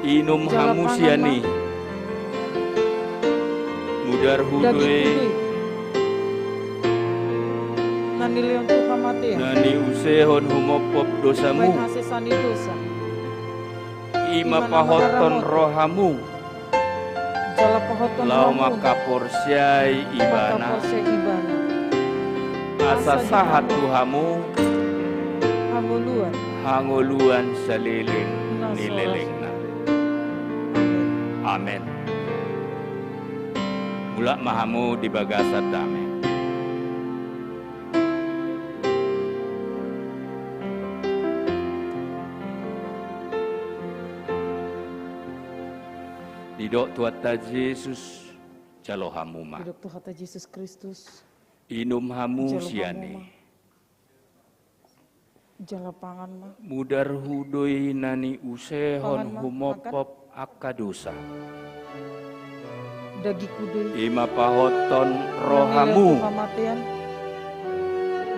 Speaker 1: inum
Speaker 2: Jalo
Speaker 1: hamu
Speaker 2: pangan,
Speaker 1: siani mudar
Speaker 2: dagi
Speaker 1: hudui
Speaker 2: kudu nani leon Tuhan mate
Speaker 1: nani usehon humopop
Speaker 2: baik
Speaker 1: dosamu
Speaker 2: hasisani dosa
Speaker 1: ima
Speaker 2: Imana
Speaker 1: pahoton
Speaker 2: mangaramote.
Speaker 1: rohamu
Speaker 2: jala pahoton
Speaker 1: lau
Speaker 2: rohamu
Speaker 1: maka porsiai
Speaker 2: maka
Speaker 1: ibana
Speaker 2: porsi ibana
Speaker 1: asa
Speaker 2: asa
Speaker 1: sahat
Speaker 2: dihamu.
Speaker 1: tuhamu
Speaker 2: anguluan
Speaker 1: hangoluan saleleng
Speaker 2: Nasoras.
Speaker 1: nilelengna.
Speaker 2: amin
Speaker 1: Amen. Mula mahamu di bagasa dame. Didok tuata Yesus jalo hamu ma
Speaker 2: hidup Tuhan Yesus Kristus
Speaker 1: inum hamu
Speaker 2: jalo hamu
Speaker 1: siani
Speaker 2: ma jala pangan ma
Speaker 1: mudar hudoi nani usehon
Speaker 2: Pangan, Ma.
Speaker 1: humopop akadosa
Speaker 2: dagi kudu
Speaker 1: ima pahoton rohamu
Speaker 2: kematian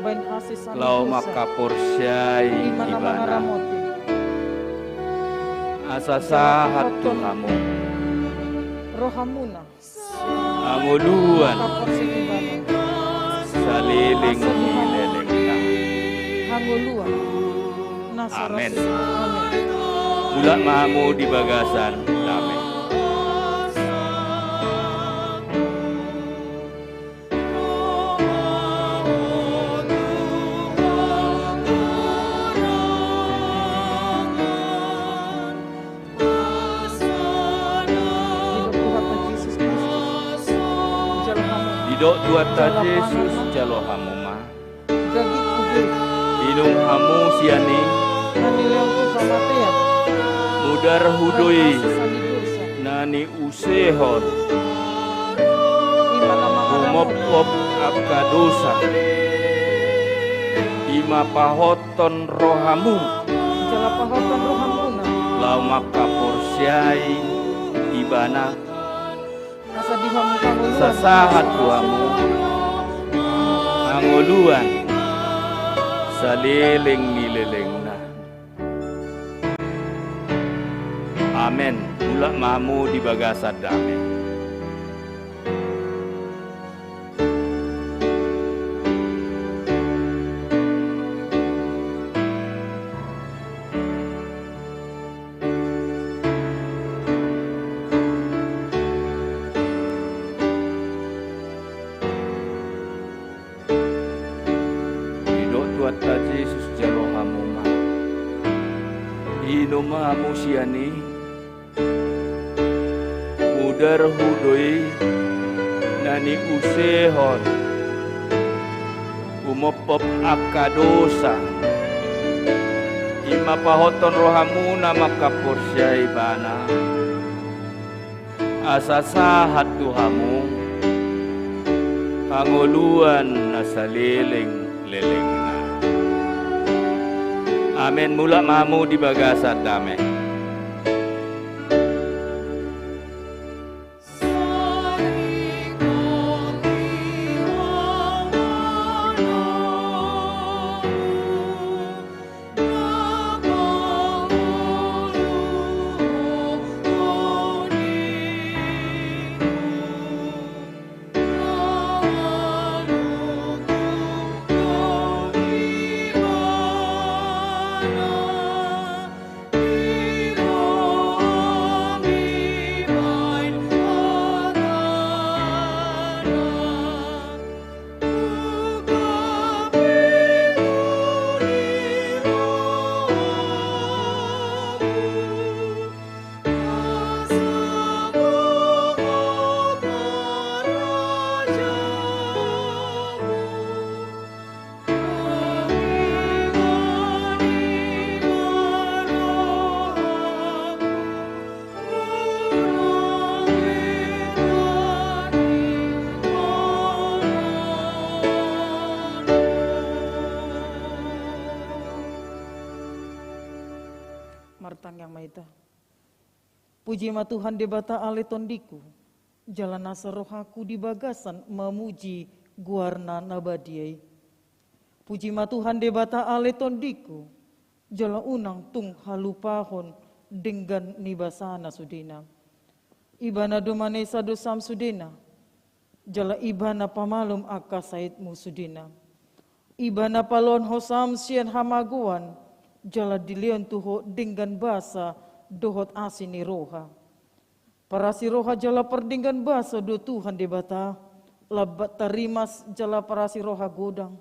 Speaker 2: bain hasisani
Speaker 1: lau
Speaker 2: dosa
Speaker 1: maka porsiai
Speaker 2: imana
Speaker 1: ibana
Speaker 2: mangaramoti
Speaker 1: asa sahat tuhamu
Speaker 2: rohamuna
Speaker 1: angoluan
Speaker 2: maka porsi ibana
Speaker 1: saleleng nilelengna.
Speaker 2: hanguluan nasaras
Speaker 1: Amen.
Speaker 2: amin
Speaker 1: Mula mahamu di bagasan dame.
Speaker 2: hidup Tuhan Yesus Kristus jala hamu
Speaker 1: Didok tuata
Speaker 2: Jalo
Speaker 1: Yesus
Speaker 2: pangan, Ma.
Speaker 1: jalo hamu ma
Speaker 2: dagi kudu
Speaker 1: inum hamu siani
Speaker 2: nani leon Tuhan matian
Speaker 1: mudar hudoi
Speaker 2: bain hasisani dosa
Speaker 1: nani usehon
Speaker 2: imana mangaramoti
Speaker 1: humopop akadosa ima pahoton rohamu
Speaker 2: jala pahoton rohamuna
Speaker 1: lau maka porsiai ibana
Speaker 2: asa dihamu hanguluan
Speaker 1: sasahat tuamu angoluan saleleng nilelengna. Amen. Mula mahamu di bagasa dame. Didok tuata Yesus jalo hamu ma inum hamu siani mudar hudoi nani usehon umopop akadosa Ima pahoton rohamu nama kaporsya ibana. Asa sahat Tuhamu panguluan nasa liling-liling na. Amen. Mula mamu di bagasa dame.
Speaker 2: Martang yang maita. Puji ma Tuhan debata ale tondiku. Jalan asa rohaku di bagasan memuji guarna nabadiai. Puji ma Tuhan debata ale tondiku. Jalan unang tung halupahon dengan nibasana sudina. Ibana domane sado sam sudina. Jala ibana pamalum aka saidmu sudina. Ibana palon hosam sian hamaguan. Jala dilian tuho dengan basa dohot asini roha. Parasi roha jala perdinggan basa do Tuhan debata. Labat tarimas jala parasi roha godang.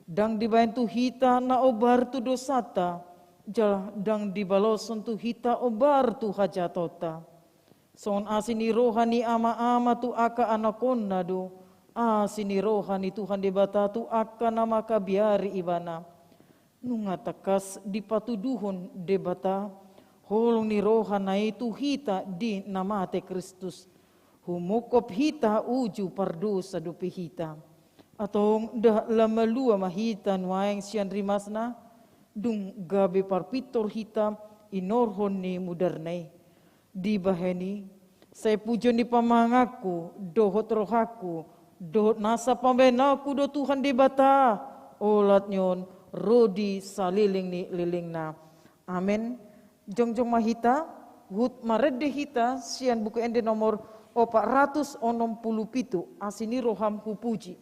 Speaker 2: Dang dibantu hita na obar tu dosata. Jala dang dibaloson tu hita obar tu hajatota. Son asini roha ni ama-ama tu aka anakonna do. Asini roha ni Tuhan debata tu aka nama kabiari ibana. Nunga takas di patuduhon debata holong ni roha na itu hita di namate Kristus humukop hita uju pardosa dupi hita atong dah lamalua mahita nuaeng sian rimasna dung gabe parpitor hita inorhon ni mudernay di baheni saya pujon di pamangaku dohot rohaku dohot nasa pambenaku do Tuhan debata olat nyon rodi saliling ni liling na. Amen. Jongjong mahita, hut marede hita, sian buku ende nomor 467, asini roham hupuji.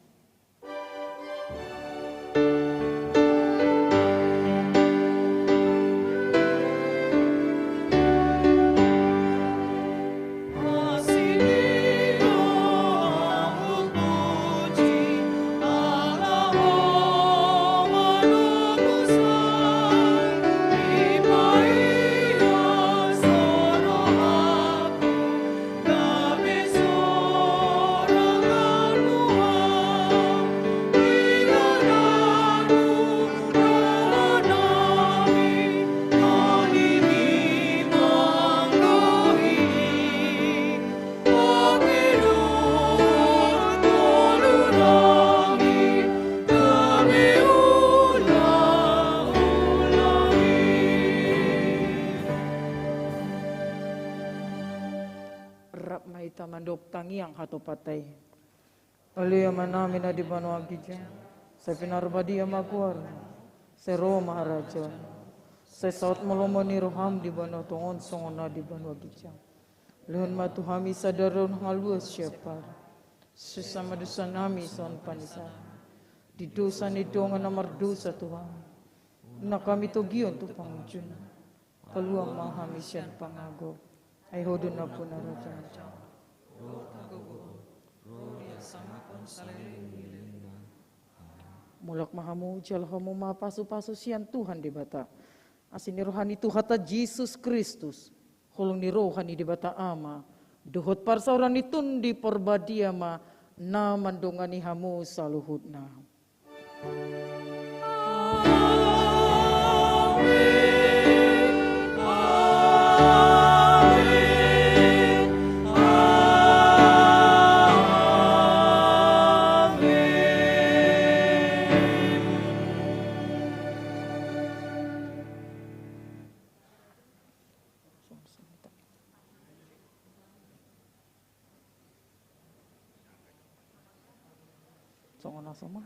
Speaker 2: Mandok tangiang hato patay. Alia manami na di bano agija. Sa pinarbadi amakuar. Sa Roma haraja. Sa saut molomo ni roham di bano tongon songon na di bano agija. Lehon matuhami sadaron haluas siapa. Sesama dosa nami son panisa. Di dosa ni dongan namar dosa Tuhan. Na kami togion tu pangjun. Peluang mahami sian pangago. Ay hodon na po naraja. Mulak mahamu jalhamu mapasu-pasu sian Tuhan di bata. Asini rohani Tuhata Yesus Kristus. Holong ni rohani di bata ama. Duhot parsaurani tundi perbadiama. Na mandongani hamu saluhutna.
Speaker 3: Amen.
Speaker 2: Songo na sama.